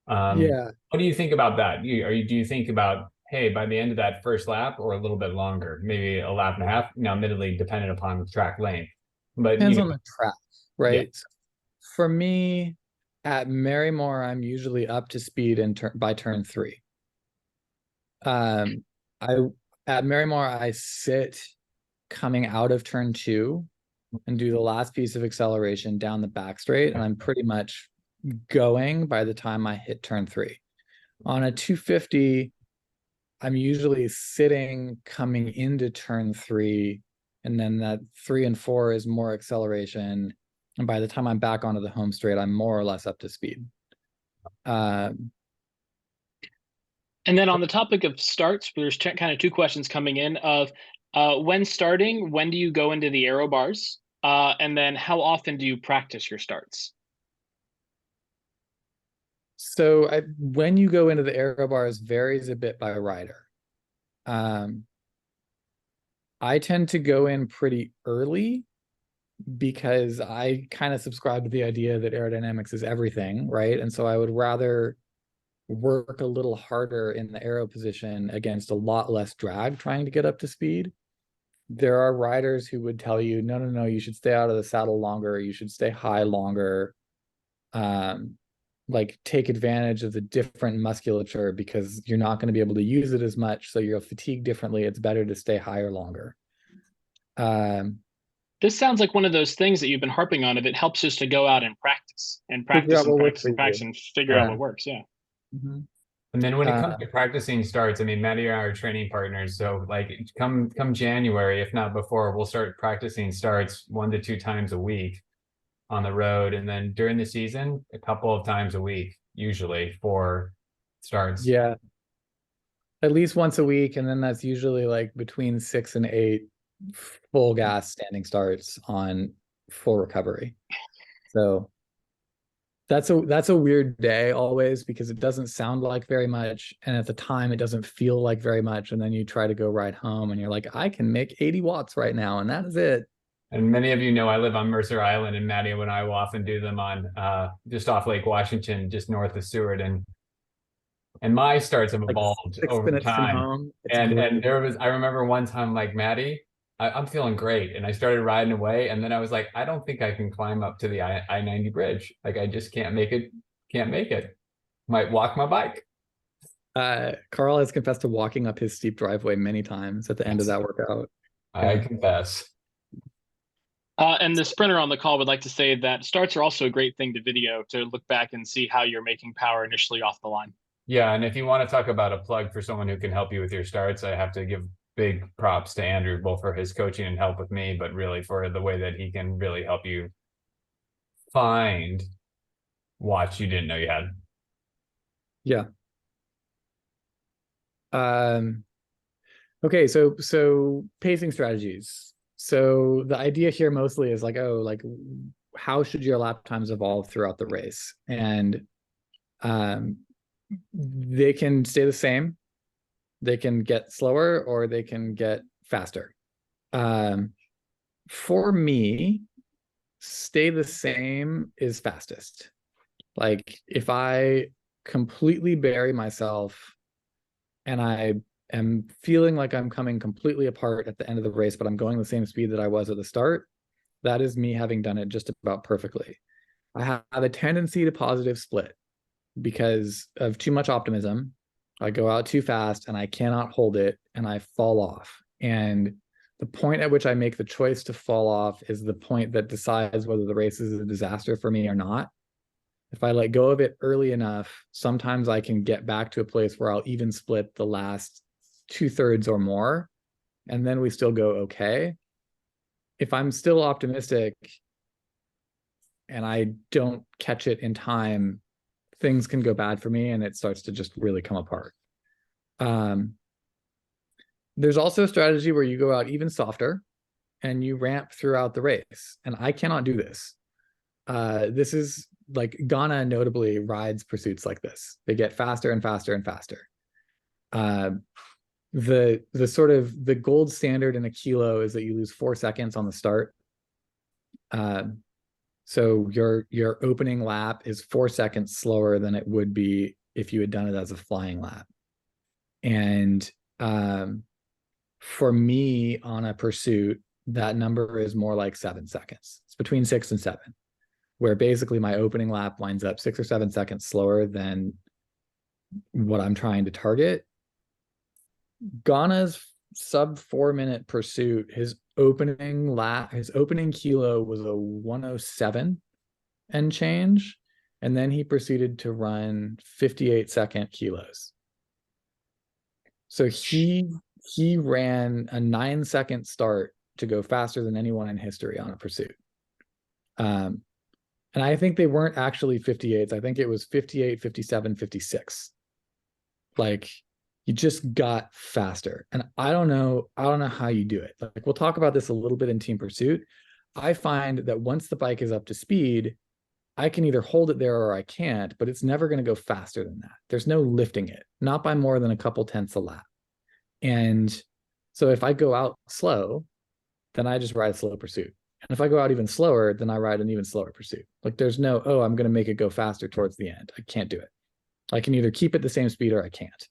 Yeah. What do you think about that? Do you think about, hey, by the end of that first lap or a little bit longer, maybe a lap and a half? Now, admittedly, dependent upon track length, but Depends on the track, yeah. right? For me, at Marymore, I'm usually up to speed by turn 3. I at Marymore, I sit coming out of turn 2 and do the last piece of acceleration down the back straight, and I'm pretty much going by the time I hit turn 3. On a 250, I'm usually sitting coming into turn 3, and then that 3 and 4 is more acceleration. And by the time I'm back onto the home straight, I'm more or less up to speed. And then on the topic of starts, there's kind of two questions coming in of when starting, when do you go into the aero bars? And then how often do you practice your starts? So when you go into the aero bars varies a bit by rider. I tend to go in pretty early because I kind of subscribe to the idea that aerodynamics is everything, right? And so I would rather work a little harder in the aero position against a lot less drag trying to get up to speed. There are riders who would tell you, no, no, no, you should stay out of the saddle longer, you should stay high longer, like take advantage of the different musculature because you're not going to be able to use it as much, so you'll fatigue differently. It's better to stay higher longer. This sounds like one of those things that you've been harping on. If it helps us to go out and practice and Figure practice out and what works practice for and practice you. and figure out what works. Yeah. Mhm. And then when it comes to practicing starts, I mean, Maddie and I are training partners. So like come January, if not before, we'll start practicing starts 1 to 2 times a week on the road. And then during the season, a couple of times a week, usually for starts. Yeah. At least once a week. And then that's usually like between 6 and 8 full gas standing starts on full recovery. So that's a weird day always because it doesn't sound like very much, and at the time it doesn't feel like very much, and then you try to go ride home and you're like, I can make 80 watts right now, and that is it. And many of you know I live on Mercer Island, and Maddie and I will often do them on just off Lake Washington, just north of Seward. And my starts have Like evolved 6 over minutes from time. home. And there was, I remember one time like, Maddie, I'm feeling great. And I started riding away. And then I was like, I don't think I can climb up to the I-90 bridge. Like I just can't make it. Can't make it. Might walk my bike. Carl has confessed to walking up his steep driveway many times at the end of that workout. I confess. And the sprinter on the call would like to say that starts are also a great thing to video to look back and see how you're making power initially off the line. Yeah, and if you want to talk about a plug for someone who can help you with your starts, I have to give big props to Andrew, both for his coaching and help with me, but really for the way that he can really help you find watts you didn't know you had. Yeah. Okay, so pacing strategies. So the idea here mostly is like, oh, like how should your lap times evolve throughout the race? And They can stay the same. They can get slower or they can get faster. For me, stay the same is fastest. Like if I completely bury myself and I am feeling like I'm coming completely apart at the end of the race, but I'm going the same speed that I was at the start, that is me having done it just about perfectly. I have a tendency to positive split because of too much optimism. I go out too fast and I cannot hold it and I fall off. And the point at which I make the choice to fall off is the point that decides whether the race is a disaster for me or not. If I let go of it early enough, sometimes I can get back to a place where I'll even split the last 2/3 or more, and then we still go okay. If I'm still optimistic and I don't catch it in time, things can go bad for me and it starts to just really come apart. There's also a strategy where you go out even softer and you ramp throughout the race. And I cannot do this. This is like Ghana notably rides pursuits like this. They get faster and faster and faster. The sort of the gold standard in a kilo is that you lose 4 seconds on the start. So your opening lap is 4 seconds slower than it would be if you had done it as a flying lap. And for me on a pursuit, that number is more like 7 seconds. It's between 6 and 7, where basically my opening lap winds up 6 or 7 seconds slower than what I'm trying to target. Ghana's sub 4-minute pursuit, his opening kilo was a 107 and change. And then he proceeded to run 58-second kilos. So he ran a 9-second start to go faster than anyone in history on a pursuit. And I think they weren't actually 58s. I think it was 58, 57, 56. Like you just got faster. And I don't know how you do it. Like we'll talk about this a little bit in team pursuit. I find that once the bike is up to speed, I can either hold it there or I can't, but it's never going to go faster than that. There's no lifting it, not by more than a couple tenths a lap. And so if I go out slow, then I just ride a slow pursuit. And if I go out even slower, then I ride an even slower pursuit. Like there's no, oh, I'm going to make it go faster towards the end. I can't do it. I can either keep it the same speed or I can't.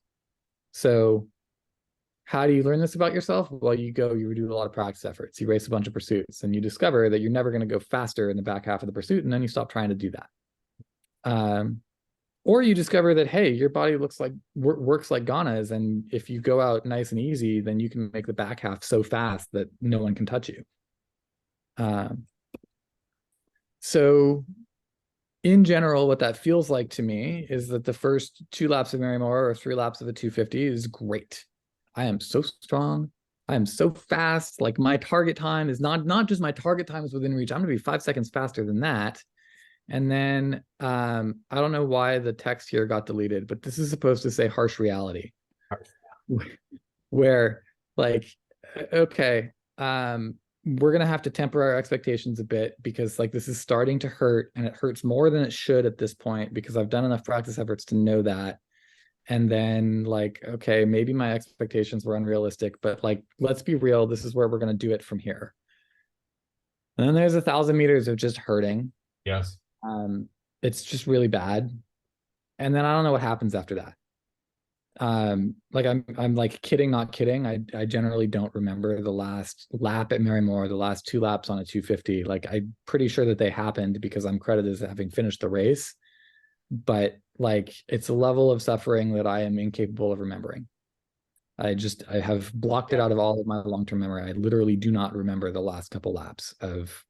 So how do you learn this about yourself? Well, you do a lot of practice efforts. You race a bunch of pursuits and you discover that you're never going to go faster in the back half of the pursuit. And then you stop trying to do that. Or you discover that, hey, your body works like Ghana's. And if you go out nice and easy, then you can make the back half so fast that no one can touch you. So in general, what that feels like to me is that the first 2 laps of Marymore or 3 laps of a 250 is great. I am so strong. I am so fast. Like my target time is not just my target time is within reach. I'm going to be 5 seconds faster than that. And then I don't know why the text here got deleted, but this is supposed to say harsh reality. Where like, okay, we're going to have to temper our expectations a bit because like this is starting to hurt and it hurts more than it should at this point because I've done enough practice efforts to know that. And then like, okay, maybe my expectations were unrealistic, but like, let's be real. This is where we're going to do it from here. And then there's 1,000 meters of just hurting. Yes. It's just really bad. And then I don't know what happens after that. Like I'm like kidding, not kidding. I generally don't remember the last lap at Marymore, the last 2 laps on a 250. Like I'm pretty sure that they happened because I'm credited as having finished the race. But like it's a level of suffering that I am incapable of remembering. I have blocked it out of all of my long-term memory. I literally do not remember the last couple laps of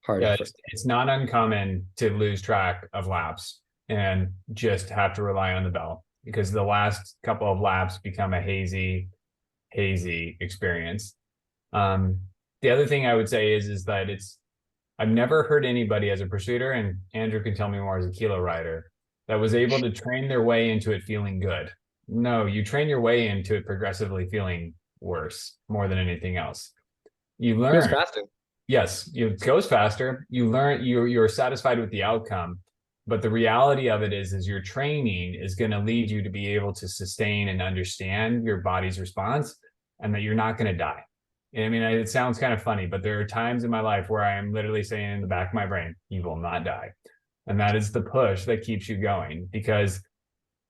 hard effort. It's not uncommon to lose track of laps and just have to rely on the belt because the last couple of laps become a hazy experience. The other thing I would say is that I've never heard anybody as a pursuiter, and Andrew can tell me more as a kilo rider, that was able to train their way into it feeling good. No, you train your way into it progressively feeling worse more than anything else. You learn. It goes faster. Yes, it goes faster. You learn, you're satisfied with the outcome, But the reality of it is your training is going to lead you to be able to sustain and understand your body's response, and that you're not going to die. And I mean, it sounds kind of funny, but there are times in my life where I am literally saying in the back of my brain, you will not die. And that is the push that keeps you going, because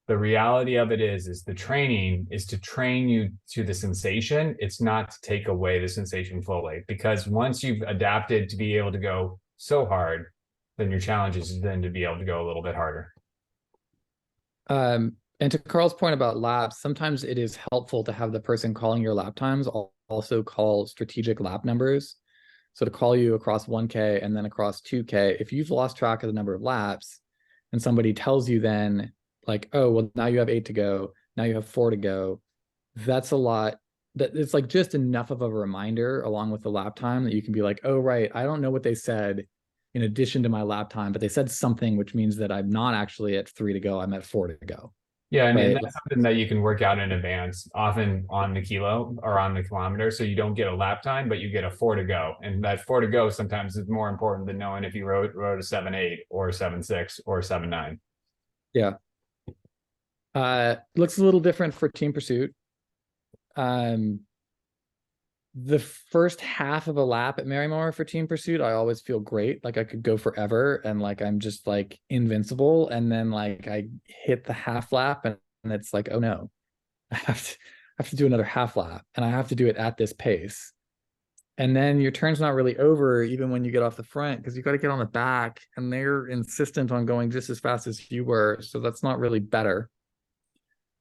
the reality of it is the training is to train you to the sensation. It's not to take away the sensation fully, because once you've adapted to be able to go so hard, then your challenge is then to be able to go a little bit harder. And to Carl's point about laps, sometimes it is helpful to have the person calling your lap times also call strategic lap numbers. So to call you across 1K and then across 2K, if you've lost track of the number of laps and somebody tells you then like, oh, well, now you have 8 to go, now you have 4 to go, that's a lot. That it's like just enough of a reminder along with the lap time that you can be like, oh, right, I don't know what they said in addition to my lap time, but they said something, which means that I'm not actually at 3 to go, I'm at 4 to go. Yeah, I mean, Right? that's something that you can work out in advance, often on the kilo or on the kilometer. So you don't get a lap time, but you get a 4 to go. And that 4 to go sometimes is more important than knowing if you rode a 7.8 or 7.6 or 7.9. Yeah. Looks a little different for team pursuit. The first half of a lap at Marymore for team pursuit, I always feel great. Like I could go forever and like I'm just like invincible. And then like I hit the half lap and it's like, oh no, I have to do another half lap and I have to do it at this pace. And then your turn's not really over even when you get off the front, because you got to get on the back and they're insistent on going just as fast as you were. So that's not really better.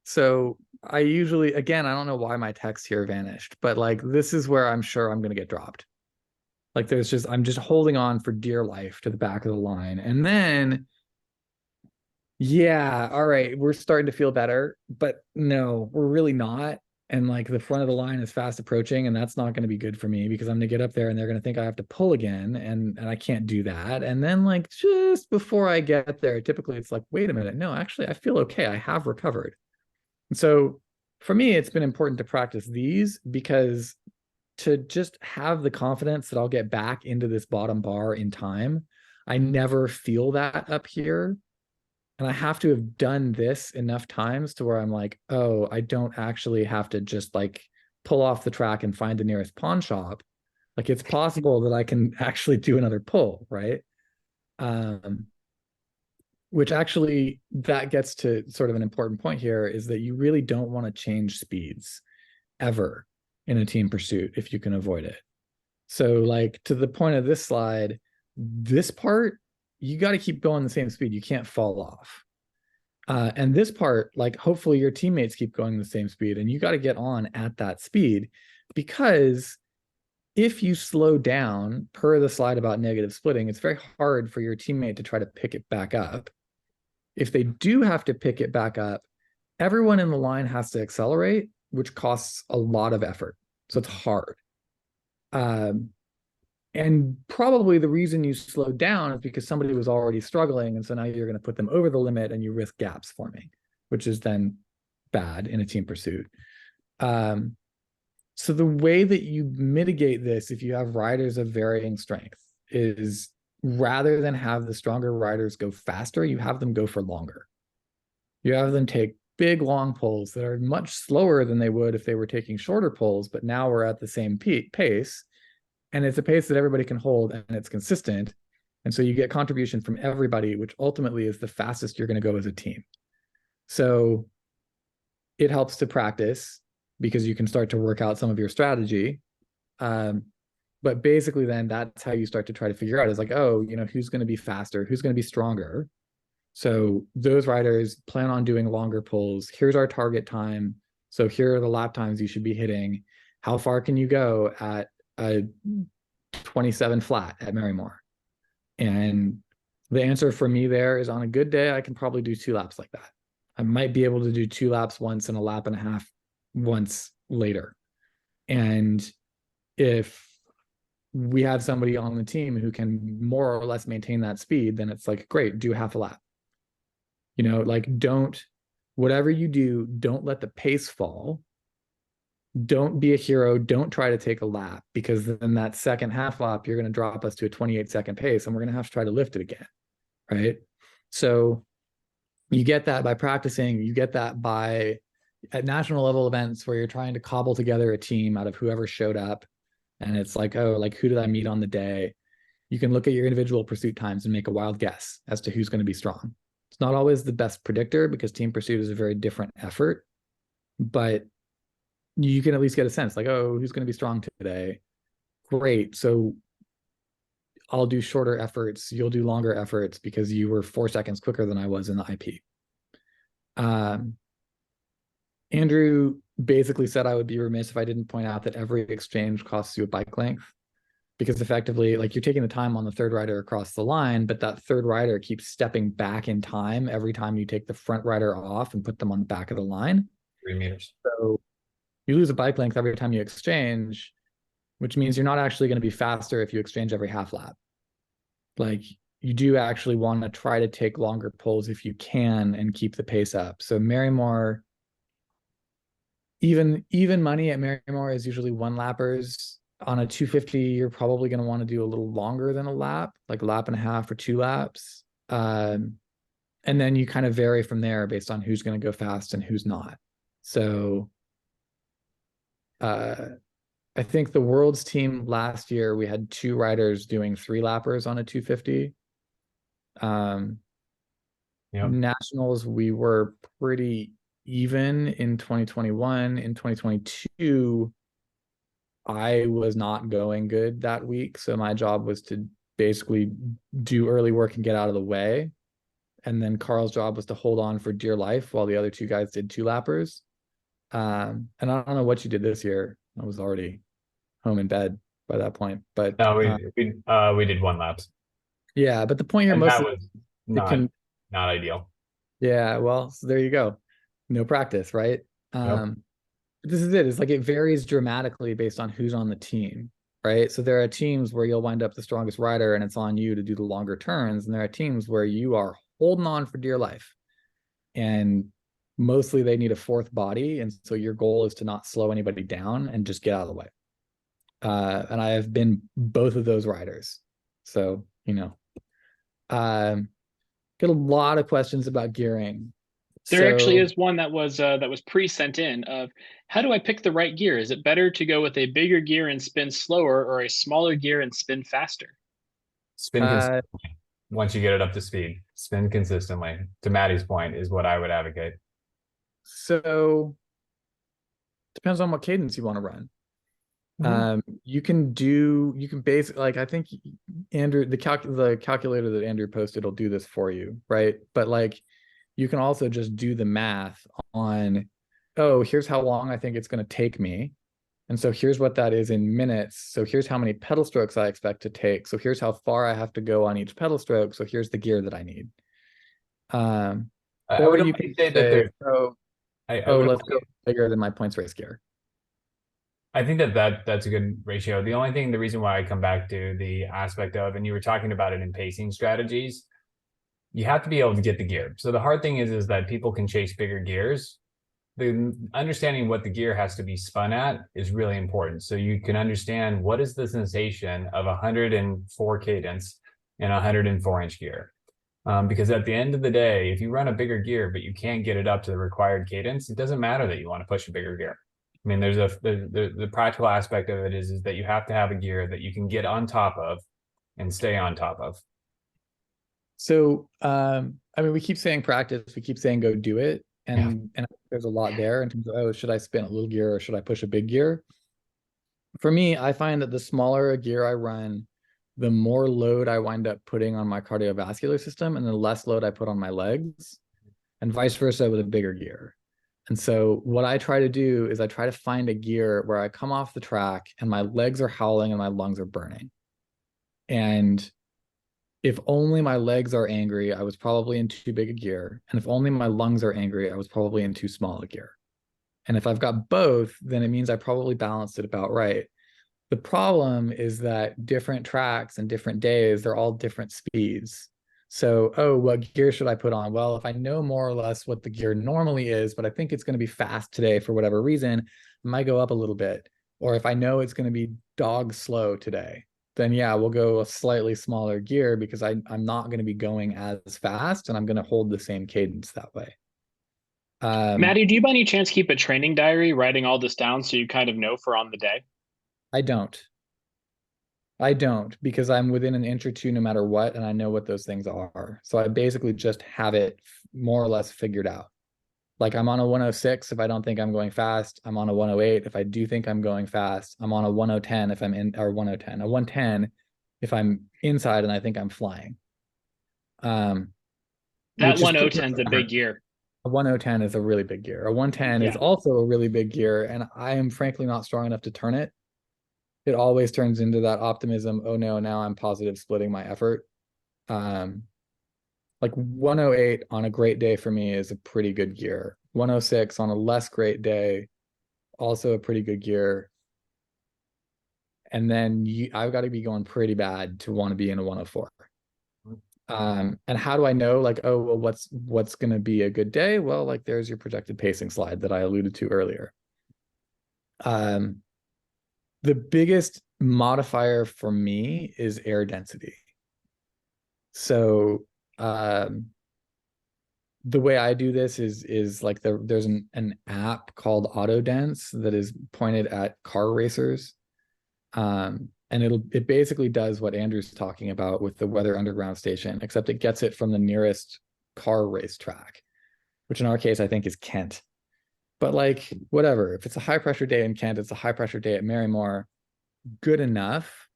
So I usually, again, I don't know why my text here vanished, but like this is where I'm sure I'm going to get dropped. Like I'm just holding on for dear life to the back of the line. And then, yeah, all right, we're starting to feel better, but no, we're really not. And like the front of the line is fast approaching, and that's not going to be good for me because I'm going to get up there and they're going to think I have to pull again, and I can't do that. And then like just before I get there, typically it's like, wait a minute, no, actually I feel okay. I have recovered. And so for me, it's been important to practice these because to just have the confidence that I'll get back into this bottom bar in time, I never feel that up here. And I have to have done this enough times to where I'm like, oh, I don't actually have to just like pull off the track and find the nearest pawn shop. Like it's possible that I can actually do another pull, right? Which actually that gets to sort of an important point here, is that you really don't want to change speeds ever in a team pursuit if you can avoid it. So like to the point of this slide, this part, you got to keep going the same speed. You can't fall off. And this part, like hopefully your teammates keep going the same speed and you got to get on at that speed, because if you slow down per the slide about negative splitting, it's very hard for your teammate to try to pick it back up. If they do have to pick it back up, everyone in the line has to accelerate, which costs a lot of effort. So it's hard. And probably the reason you slowed down is because somebody was already struggling. And so now you're going to put them over the limit and you risk gaps forming, which is then bad in a team pursuit. So the way that you mitigate this, if you have riders of varying strength, is rather than have the stronger riders go faster, you have them go for longer. You have them take big long pulls that are much slower than they would if they were taking shorter pulls, but now we're at the same pace. And it's a pace that everybody can hold and it's consistent. And so you get contribution from everybody, which ultimately is the fastest you're going to go as a team. So it helps to practice because you can start to work out some of your strategy. But basically then that's how you start to try to figure out is like, oh, you know, who's going to be faster? Who's going to be stronger? So those riders plan on doing longer pulls. Here's our target time. So here are the lap times you should be hitting. How far can you go at a 27 flat at Marymore? And the answer for me there is on a good day, I can probably do 2 laps like that. I might be able to do 2 laps once and a lap and a half once later. And if we have somebody on the team who can more or less maintain that speed, then it's like, great, do half a lap. You know, like whatever you do, don't let the pace fall. Don't be a hero. Don't try to take a lap, because then that second half lap, you're going to drop us to a 28-second pace and we're going to have to try to lift it again, right? So you get that by practicing, you get that by at national level events where you're trying to cobble together a team out of whoever showed up. And it's like, oh, like who did I meet on the day? You can look at your individual pursuit times and make a wild guess as to who's going to be strong. It's not always the best predictor because team pursuit is a very different effort, but you can at least get a sense like, oh, who's going to be strong today? Great. So I'll do shorter efforts. You'll do longer efforts because you were 4 seconds quicker than I was in the IP. Andrew basically said I would be remiss if I didn't point out that every exchange costs you a bike length, because effectively, like, you're taking the time on the third rider across the line, but that third rider keeps stepping back in time every time you take the front rider off and put them on the back of the line. 3 meters. So you lose a bike length every time you exchange, which means you're not actually going to be faster if you exchange every half lap. Like, you do actually want to try to take longer pulls if you can and keep the pace up. So Marymore, even money at Marymore is usually 1-lappers. On a 250, you're probably going to want to do a little longer than a lap, like a lap and a half or 2 laps. And then you kind of vary from there based on who's going to go fast and who's not. So I think the world's team last year, we had 2 riders doing 3-lappers on a 250. Nationals, we were pretty even in 2021. In 2022, I was not going good that week. So my job was to basically do early work and get out of the way. And then Carl's job was to hold on for dear life while the other 2 guys did 2-lappers. And I don't know what you did this year. I was already home in bed by that point. But no, we did 1 laps. Yeah, but the point here And mostly that was not ideal. Yeah, well, so there you go. No practice, right? This is it. It's like it varies dramatically based on who's on the team, right? So there are teams where you'll wind up the strongest rider and it's on you to do the longer turns. And there are teams where you are holding on for dear life. And mostly they need a 4th body. And so your goal is to not slow anybody down and just get out of the way. And I have been both of those riders. So, get a lot of questions about gearing. There actually is one that was pre-sent in of how do I pick the right gear? Is it better to go with a bigger gear and spin slower or a smaller gear and spin faster? Spin consistently. Once you get it up to speed, spin consistently. To Matty's point, is what I would advocate. So depends on what cadence you want to run. You can basically, like, I think Andrew, the calculator that Andrew posted will do this for you, right? But like, you can also just do the math on, oh, here's how long I think it's going to take me. And so here's what that is in minutes. So here's how many pedal strokes I expect to take. So here's how far I have to go on each pedal stroke. So here's the gear that I need. Or you can say that let's go bigger than my points race gear. I think that's a good ratio. The reason why I come back to the aspect of, and you were talking about it in pacing strategies, you have to be able to get the gear. So the hard thing is that people can chase bigger gears. The understanding what the gear has to be spun at is really important. So you can understand what is the sensation of 104 cadence and 104-inch gear. Because at the end of the day, if you run a bigger gear, but you can't get it up to the required cadence, it doesn't matter that you want to push a bigger gear. I mean, there's the practical aspect of it is that you have to have a gear that you can get on top of and stay on top of. So, I mean, we keep saying practice, we keep saying go do it. And there's a lot there in terms of, oh, should I spin a little gear or should I push a big gear? For me, I find that the smaller a gear I run, the more load I wind up putting on my cardiovascular system and the less load I put on my legs, and vice versa with a bigger gear. And so what I try to do is I try to find a gear where I come off the track and my legs are howling and my lungs are burning. And if only my legs are angry, I was probably in too big a gear. And if only my lungs are angry, I was probably in too small a gear. And if I've got both, then it means I probably balanced it about right. The problem is that different tracks and different days, they're all different speeds. So, oh, what gear should I put on? Well, if I know more or less what the gear normally is, but I think it's going to be fast today for whatever reason, I might go up a little bit. Or if I know it's going to be dog slow today, then yeah, we'll go a slightly smaller gear because I'm not going to be going as fast and I'm going to hold the same cadence that way. Maddie, do you by any chance keep a training diary, writing all this down so you kind of know for on the day? I don't. I don't, because I'm within an inch or two no matter what, and I know what those things are. So I basically just have it more or less figured out. Like I'm on a 106 if I don't think I'm going fast. I'm on a 108 if I do think I'm going fast. I'm on a 1010 if I'm in, or 110, a 110 if I'm inside and I think I'm flying. That Which is 1010 is a big gear. a 1010 is a really big gear. A 110 is Yeah. also a really big gear, and I am frankly not strong enough to turn it. It always turns into that optimism. Oh no, now I'm positive splitting my effort. Like 108 on a great day for me is a pretty good gear. 106 on a less great day, also a pretty good gear. And then I've got to be going pretty bad to want to be in a 104. And how do I know, like, oh, well, what's going to be a good day? Well, like there's your projected pacing slide that I alluded to earlier. The biggest modifier for me is air density. So the way I do this is like there's an app called AutoDense that is pointed at car racers. And it basically does what Andrew's talking about with the Weather Underground station, except it gets it from the nearest car race track, which in our case I think is Kent. But like whatever, if it's a high pressure day in Kent, it's a high pressure day at Marymore, good enough.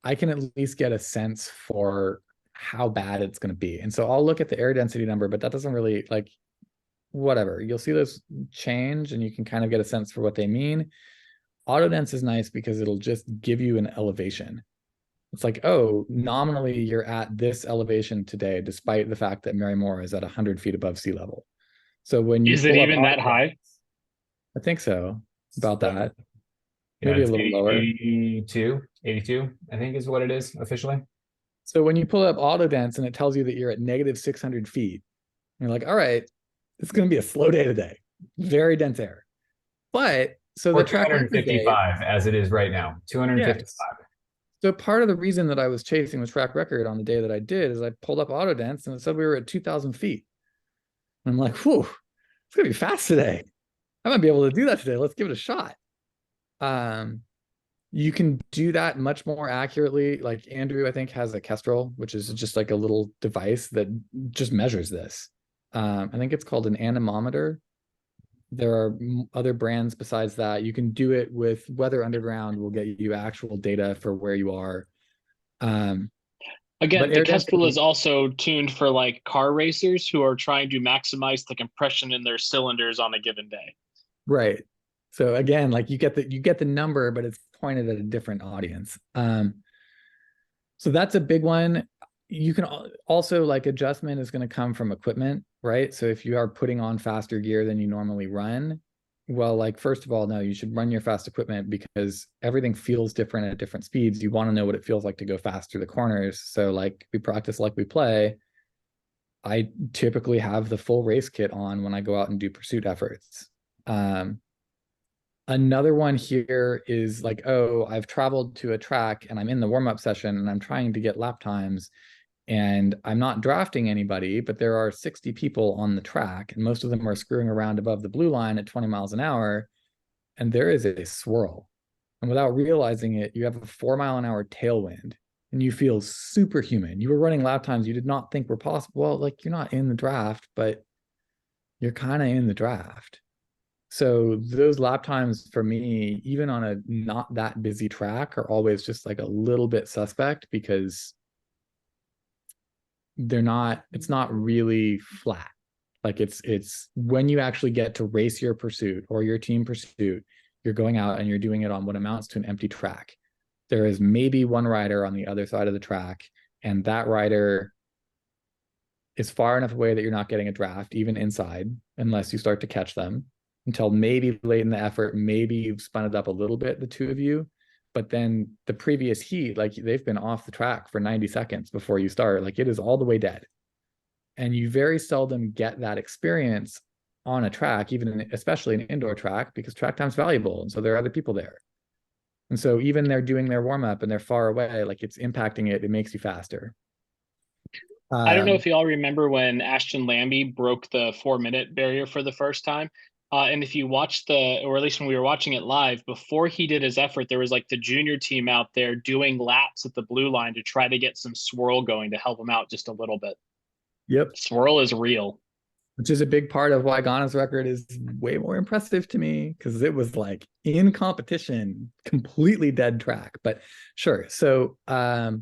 I can at least get a sense for how bad it's going to be. And so I'll look at the air density number, but that doesn't really, like, whatever. You'll see those change and you can kind of get a sense for what they mean. AutoDense is nice because it'll just give you an elevation. It's like, oh, nominally you're at this elevation today, despite the fact that Marymore is at 100 feet above sea level. So when you Is it pull up even that high? I think so, about that. Yeah, Maybe a it's little 80, lower. 82, I think is what it is officially. So when you pull up AutoDense and it tells you that you're at negative 600 feet, you're like, all right, it's going to be a slow day today. Very dense air. But so Or the track record day, 255 as it is right now. 255. yes. So part of the reason that I was chasing the track record on the day that I did is I pulled up AutoDense and it said we were at 2,000 feet. And I'm like, whew, it's going to be fast today. I might be able to do that today. Let's give it a shot. You can do that much more accurately. Like Andrew, I think, has a Kestrel, which is just like a little device that just measures this. I think it's called an anemometer. There are other brands besides that. You can do it with Weather Underground, will get you actual data for where you are. Again, the Kestrel is also tuned for like car racers who are trying to maximize the compression in their cylinders on a given day. Right. So again, like you get the number, but it's pointed at a different audience. So that's a big one. You can also, like, adjustment is going to come from equipment, right? So if you are putting on faster gear than you normally run, well, like, first of all, no, you should run your fast equipment because everything feels different at different speeds. You want to know what it feels like to go fast through the corners. So like we practice like we play. I typically have the full race kit on when I go out and do pursuit efforts. Another one here is like, oh, I've traveled to a track and I'm in the warm-up session and I'm trying to get lap times and I'm not drafting anybody, but there are 60 people on the track and most of them are screwing around above the blue line at 20 miles an hour. And there is a swirl. And without realizing it, you have a 4-mile-an-hour tailwind and you feel superhuman. You were running lap times you did not think were possible. Well, like, you're not in the draft, but you're kind of in the draft. So those lap times for me, even on a not that busy track, are always just like a little bit suspect because it's not really flat. Like it's when you actually get to race your pursuit or your team pursuit, you're going out and you're doing it on what amounts to an empty track. There is maybe one rider on the other side of the track, and that rider is far enough away that you're not getting a draft, even inside, unless you start to catch them. Until maybe late in the effort, maybe you've spun it up a little bit, the two of you, but then the previous heat, like they've been off the track for 90 seconds before you start, like it is all the way dead. And you very seldom get that experience on a track, especially an indoor track, because track time's valuable. And so there are other people there. And so even they're doing their warm up and they're far away, like it's impacting it. It makes you faster. I don't know if you all remember when Ashton Lambie broke the 4-minute barrier for the first time. And if you watch or at least when we were watching it live, before he did his effort, there was like the junior team out there doing laps at the blue line to try to get some swirl going to help him out just a little bit. Yep. Swirl is real. Which is a big part of why Ghana's record is way more impressive to me, because it was like in competition, completely dead track. But sure. So the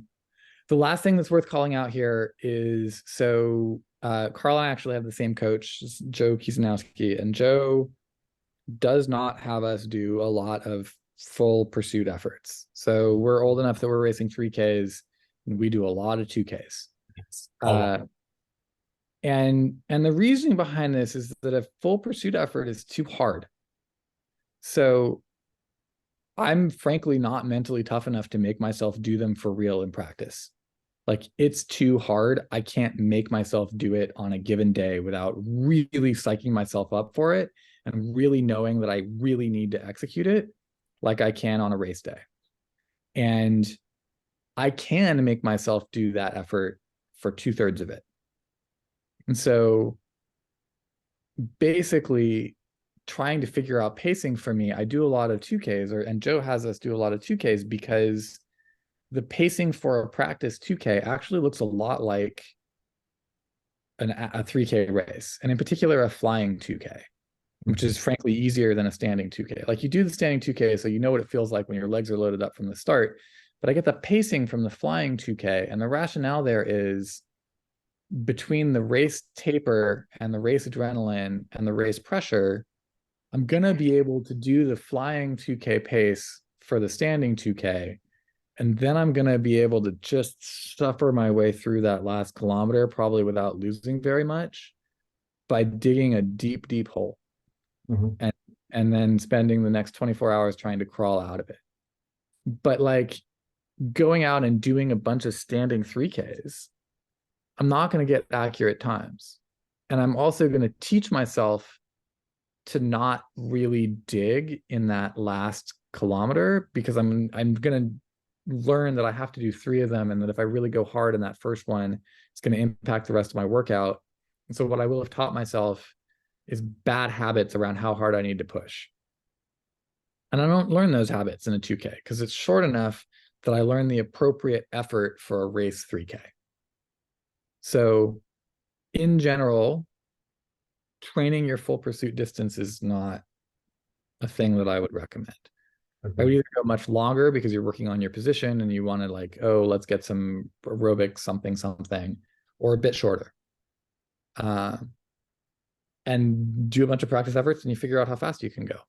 last thing that's worth calling out here is, so Carl and I actually have the same coach, Joe Kiesanowski, and Joe does not have us do a lot of full pursuit efforts. So we're old enough that we're racing 3Ks, and we do a lot of 2Ks. And the reasoning behind this is that a full pursuit effort is too hard. So I'm frankly not mentally tough enough to make myself do them for real in practice. Like, it's too hard. I can't make myself do it on a given day without really psyching myself up for it and really knowing that I really need to execute it like I can on a race day. And I can make myself do that effort for 2/3 of it. And so basically trying to figure out pacing for me, I do a lot of 2Ks, and Joe has us do a lot of 2Ks, because the pacing for a practice 2K actually looks a lot like a 3K race, and in particular a flying 2K, which is frankly easier than a standing 2K. Like, you do the standing 2K, so you know what it feels like when your legs are loaded up from the start, but I get the pacing from the flying 2K, and the rationale there is between the race taper and the race adrenaline and the race pressure, I'm going to be able to do the flying 2K pace for the standing 2K. And then I'm going to be able to just suffer my way through that last kilometer, probably without losing very much, by digging a deep, deep hole. And then spending the next 24 hours trying to crawl out of it. But like, going out and doing a bunch of standing 3Ks, I'm not going to get accurate times. And I'm also going to teach myself to not really dig in that last kilometer, because I'm going to learn that I have to do 3 of them, and that if I really go hard in that first one, it's going to impact the rest of my workout. And so what I will have taught myself is bad habits around how hard I need to push. And I don't learn those habits in a 2K, because it's short enough that I learn the appropriate effort for a race 3K. So in general, training your full pursuit distance is not a thing that I would recommend. I would either go much longer because you're working on your position and you want to, like, oh, let's get some aerobic something, or a bit shorter. And do a bunch of practice efforts, and you figure out how fast you can go.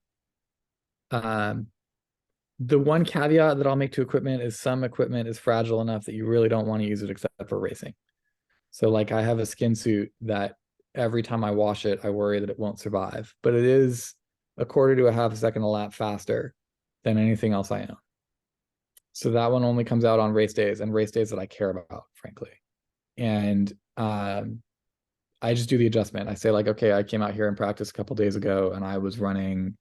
The one caveat that I'll make to equipment is some equipment is fragile enough that you really don't want to use it except for racing. So like, I have a skin suit that every time I wash it, I worry that it won't survive, but it is 1/4 to 1/2 second a lap faster than anything else I own. So that one only comes out on race days, and race days that I care about, frankly. And I just do the adjustment. I say, like, okay, I came out here and practiced a couple days ago and I was running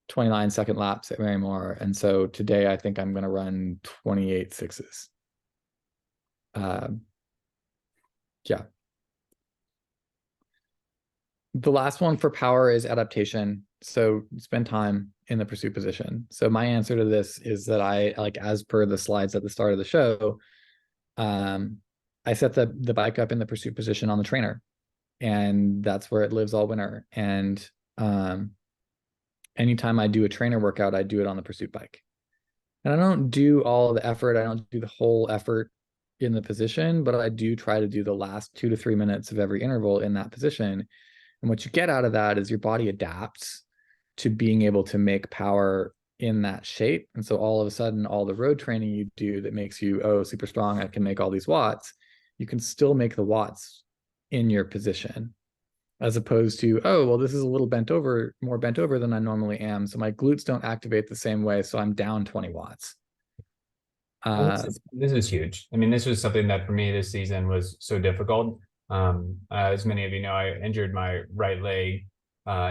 29-second laps at Marymore. And so today I think I'm going to run 28 sixes. Yeah. The last one for power is adaptation. So spend time in the pursuit position. So my answer to this is that I, like, as per the slides at the start of the show, I set the bike up in the pursuit position on the trainer, and that's where it lives all winter. And anytime I do a trainer workout, I do it on the pursuit bike. And I don't do all the effort. I don't do the whole effort in the position, but I do try to do the last 2 to 3 minutes of every interval in that position. And what you get out of that is your body adapts to being able to make power in that shape. And so all of a sudden, all the road training you do that makes you, oh, super strong, I can make all these watts, you can still make the watts in your position, as opposed to, oh, well, this is a little more bent over than I normally am, so my glutes don't activate the same way, so I'm down 20 watts. This is huge. I mean, this was something that for me this season was so difficult. As many of you know, I injured my right leg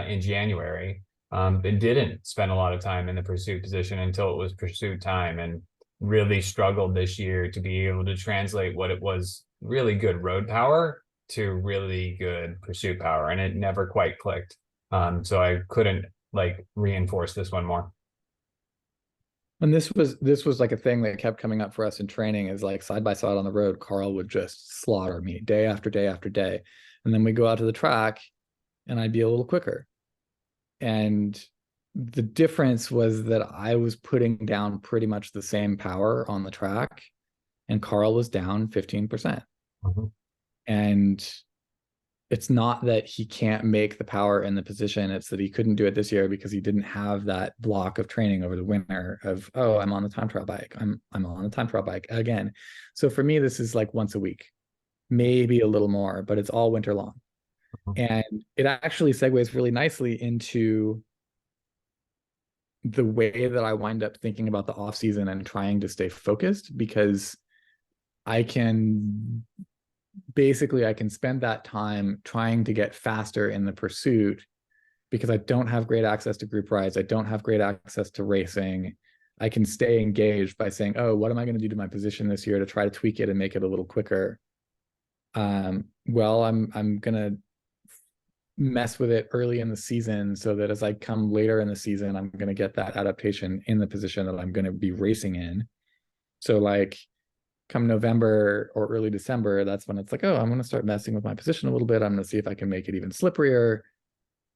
in January. and didn't spend a lot of time in the pursuit position until it was pursuit time, and really struggled this year to be able to translate what it was really good road power to really good pursuit power, and it never quite clicked. So I couldn't like reinforce this one more. And this was like a thing that kept coming up for us in training, is like side by side on the road, Carl would just slaughter me day after day after day. And then we go out to the track and I'd be a little quicker. And the difference was that I was putting down pretty much the same power on the track, and Carl was down 15%. Mm-hmm. And it's not that he can't make the power in the position, it's that he couldn't do it this year because he didn't have that block of training over the winter of, oh, I'm on the time trial bike, I'm on the time trial bike again. So for me, this is like once a week, maybe a little more, but it's all winter long. And it actually segues really nicely into the way that I wind up thinking about the off season and trying to stay focused, because I can spend that time trying to get faster in the pursuit, because I don't have great access to group rides. I don't have great access to racing. I can stay engaged by saying, oh, what am I going to do to my position this year to try to tweak it and make it a little quicker? Well, I'm going to mess with it early in the season so that as I come later in the season, I'm going to get that adaptation in the position that I'm going to be racing in. So like come November or early December, that's when it's like, oh, I'm going to start messing with my position a little bit. I'm going to see if I can make it even slipperier.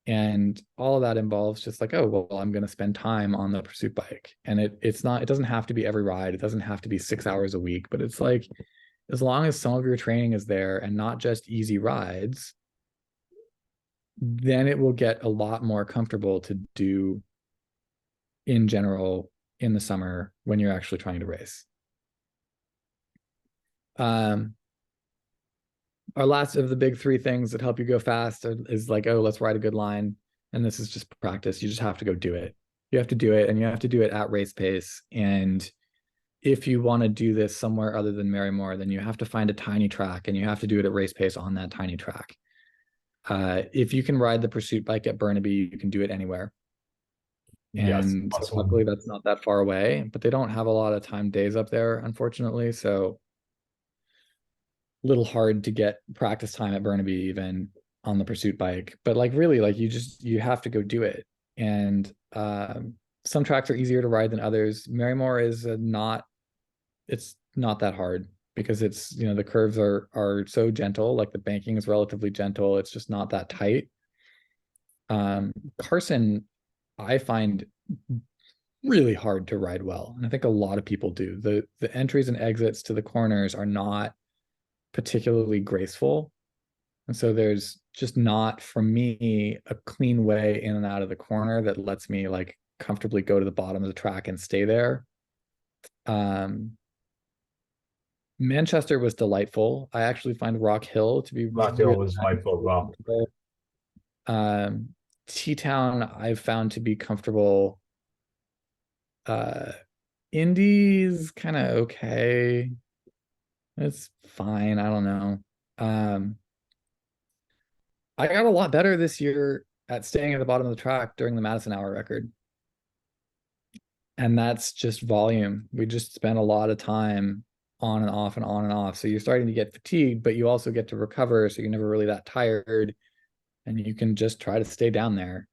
And all of that involves just like, oh, well, I'm going to spend time on the pursuit bike. And it doesn't have to be every ride. It doesn't have to be 6 hours a week, but it's like, as long as some of your training is there and not just easy rides, then it will get a lot more comfortable to do in general in the summer when you're actually trying to race. Our last of the big three things that help you go fast is like, oh, let's ride a good line. And this is just practice. You just have to go do it. You have to do it, and you have to do it at race pace. And if you want to do this somewhere other than Marymore, then you have to find a tiny track, and you have to do it at race pace on that tiny track. If you can ride the pursuit bike at Burnaby, you can do it anywhere. And Yes, luckily that's not that far away, but they don't have a lot of time days up there, unfortunately. So a little hard to get practice time at Burnaby even on the pursuit bike. But like really, like you have to go do it. And some tracks are easier to ride than others. Marymore is it's not that hard, because it's, the curves are so gentle, like the banking is relatively gentle. It's just not that tight. Carson, I find really hard to ride well. And I think a lot of people do. The entries and exits to the corners are not particularly graceful. And so there's just not, for me, a clean way in and out of the corner that lets me like comfortably go to the bottom of the track and stay there. Manchester was delightful. I actually find Rock Hill to be Rock Hill really was delightful as well. T-Town I've found to be comfortable. Indy's kind of okay. It's fine. I don't know. I got a lot better this year at staying at the bottom of the track during the Madison Hour record. And that's just volume. We just spent a lot of time on and off and on and off. So you're starting to get fatigued, but you also get to recover. So you're never really that tired, and you can just try to stay down there.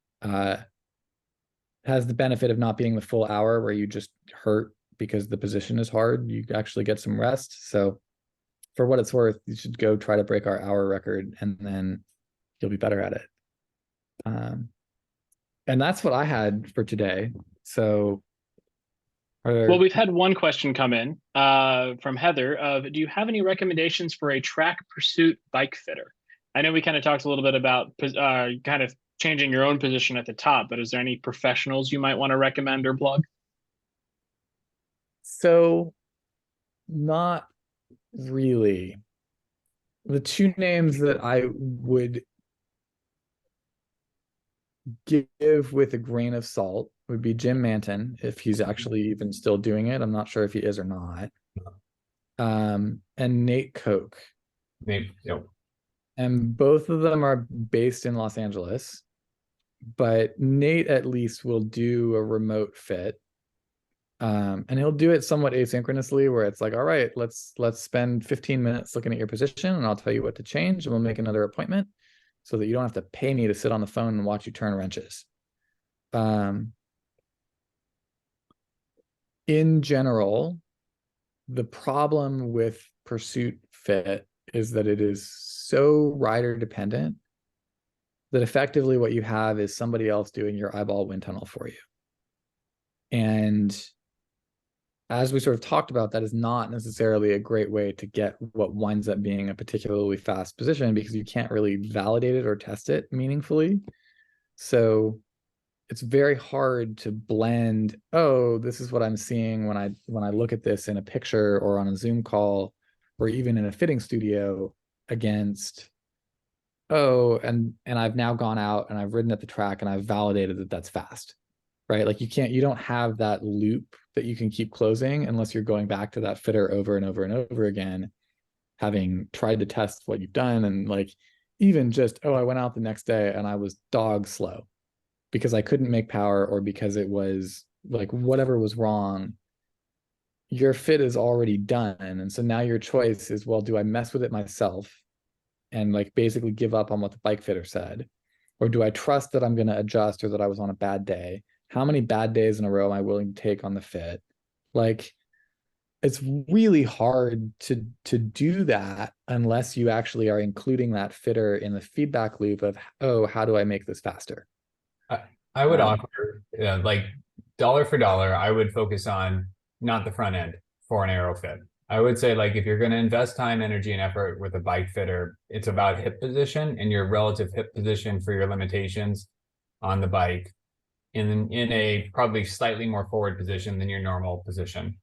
Has the benefit of not being the full hour where you just hurt because the position is hard. You actually get some rest. So for what it's worth, you should go try to break our hour record, and then you'll be better at it. And that's what I had for today. So well, we've had one question come in from Heather of, do you have any recommendations for a track pursuit bike fitter? I know we kind of talked a little bit about kind of changing your own position at the top, but is there any professionals you might want to recommend or plug? So not really. The two names that I would give with a grain of salt would be Jim Manton, if he's actually even still doing it. I'm not sure if he is or not. And Nate Koch. Yep. And both of them are based in Los Angeles, but Nate at least will do a remote fit. And he'll do it somewhat asynchronously where it's like, all right, let's spend 15 minutes looking at your position and I'll tell you what to change and we'll make another appointment so that you don't have to pay me to sit on the phone and watch you turn wrenches. In general, the problem with pursuit fit is that it is so rider dependent that effectively what you have is somebody else doing your eyeball wind tunnel for you. And as we sort of talked about, that is not necessarily a great way to get what winds up being a particularly fast position because you can't really validate it or test it meaningfully. So it's very hard to blend, oh, this is what I'm seeing when I look at this in a picture or on a Zoom call or even in a fitting studio against, oh, and I've now gone out and I've ridden at the track and I've validated that that's fast, right? Like you don't have that loop that you can keep closing unless you're going back to that fitter over and over and over again, having tried to test what you've done. And like, even just, oh, I went out the next day and I was dog slow because I couldn't make power or because it was like whatever was wrong, your fit is already done. And so now your choice is, well, do I mess with it myself and like basically give up on what the bike fitter said? Or do I trust that I'm going to adjust or that I was on a bad day? How many bad days in a row am I willing to take on the fit? Like, it's really hard to do that unless you actually are including that fitter in the feedback loop of, oh, how do I make this faster? I would offer like dollar for dollar, I would focus on not the front end for an aero fit. I would say like if you're going to invest time, energy, and effort with a bike fitter, it's about hip position and your relative hip position for your limitations on the bike in a probably slightly more forward position than your normal position.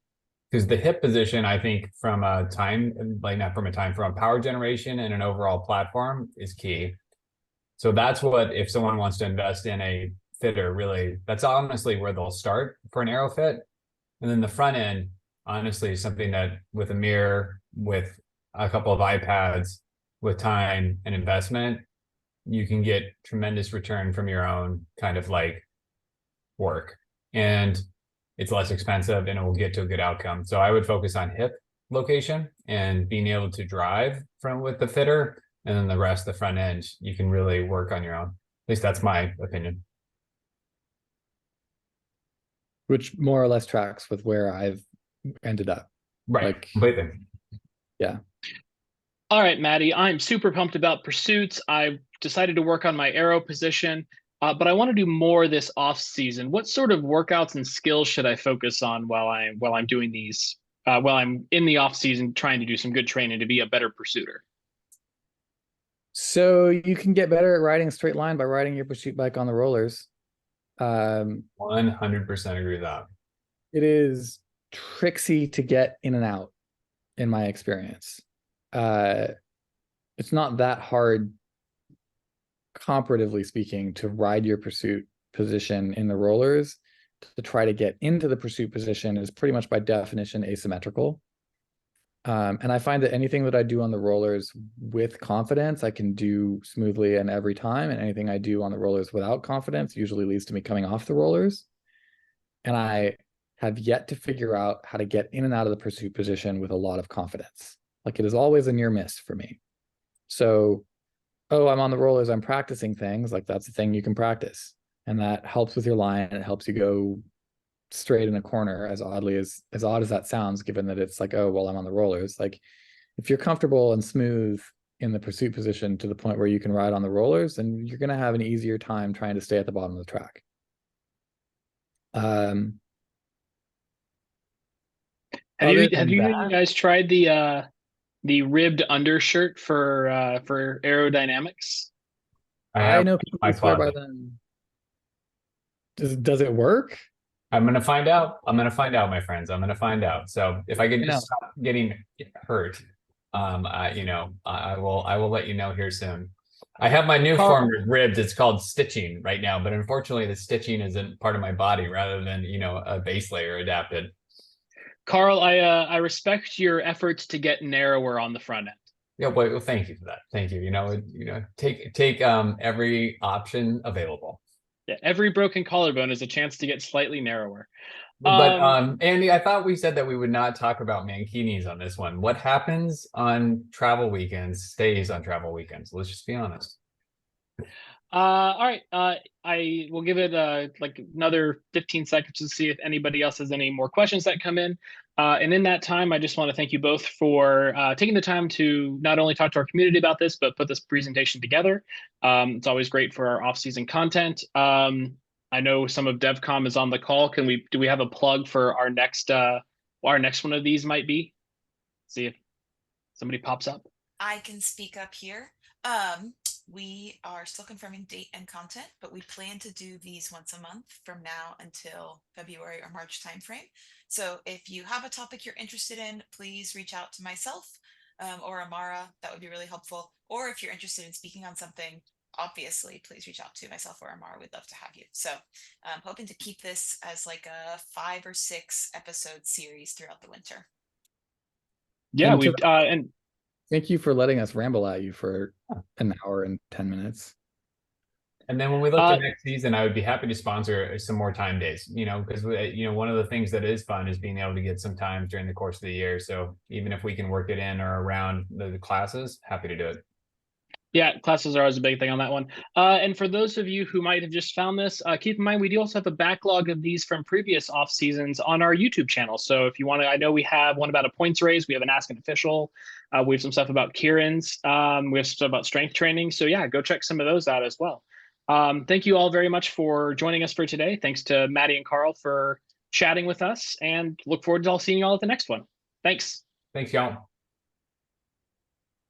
Because the hip position, I think from a time, like not from a time, from a power generation and an overall platform is key. So that's what, if someone wants to invest in a fitter, really, that's honestly where they'll start for an aero fit. And then the front end, honestly, is something that with a mirror, with a couple of iPads, with time and investment, you can get tremendous return from your own kind of like work. And it's less expensive and it will get to a good outcome. So I would focus on hip location and being able to drive from with the fitter. And then the rest, the front end, you can really work on your own. At least that's my opinion. Which more or less tracks with where I've ended up. Right. Like, completely. Yeah. All right, Matti, I'm super pumped about pursuits. I've decided to work on my aero position, but I want to do more this off season. What sort of workouts and skills should I focus on while I'm doing these? While I'm in the off season, trying to do some good training to be a better pursuiter. So you can get better at riding a straight line by riding your pursuit bike on the rollers. 100% agree with that. It is tricksy to get in and out, in my experience. It's not that hard, comparatively speaking, to ride your pursuit position in the rollers. To try to get into the pursuit position is pretty much by definition asymmetrical. And I find that anything that I do on the rollers with confidence, I can do smoothly and every time. And anything I do on the rollers without confidence usually leads to me coming off the rollers. And I have yet to figure out how to get in and out of the pursuit position with a lot of confidence. Like it is always a near miss for me. So, oh, I'm on the rollers, I'm practicing things. Like that's a thing you can practice. And that helps with your line. And it helps you go straight in a corner, as odd as that sounds, given that it's like, oh, well, I'm on the rollers. Like if you're comfortable and smooth in the pursuit position to the point where you can ride on the rollers, then you're going to have an easier time trying to stay at the bottom of the track. Have you guys tried the ribbed undershirt for aerodynamics? I know people swear by them. Does it work? I'm gonna find out. I'm gonna find out, my friends. I'm gonna find out. So if I could just stop getting hurt, I will let you know here soon. I have my new form of ribs. It's called stitching right now, but unfortunately, the stitching isn't part of my body, rather than a base layer adapted. Carl, I respect your efforts to get narrower on the front end. Yeah, well, thank you for that. Thank you. Take every option available. Yeah, every broken collarbone is a chance to get slightly narrower. But Andy, I thought we said that we would not talk about mankinis on this one. What happens on travel weekends stays on travel weekends. Let's just be honest. All right. I will give it like another 15 seconds to see if anybody else has any more questions that come in. And in that time, I just want to thank you both for taking the time to not only talk to our community about this, but put this presentation together. It's always great for our off-season content. I know some of DevCom is on the call. Do we have a plug for our next one of these might be? See if somebody pops up. I can speak up here. We are still confirming date and content, but we plan to do these once a month from now until February or March timeframe. So if you have a topic you're interested in, please reach out to myself or Amara. That would be really helpful. Or if you're interested in speaking on something, obviously, please reach out to myself or Amara. We'd love to have you. So I'm hoping to keep this as like a 5 or 6 episode series throughout the winter. Yeah, and thank you for letting us ramble at you for an hour and 10 minutes. And then when we look to next season, I would be happy to sponsor some more time days, because, one of the things that is fun is being able to get some time during the course of the year. So even if we can work it in or around the classes, happy to do it. Yeah, classes are always a big thing on that one. And for those of you who might have just found this, keep in mind we do also have a backlog of these from previous off seasons on our YouTube channel. So if you want to, I know we have one about a points raise. We have an Ask an Official. We have some stuff about Kieran's. We have some stuff about strength training. So yeah, go check some of those out as well. Thank you all very much for joining us for today. Thanks to Matti and Carl for chatting with us, and look forward to seeing you all at the next one. Thanks. Thanks, y'all.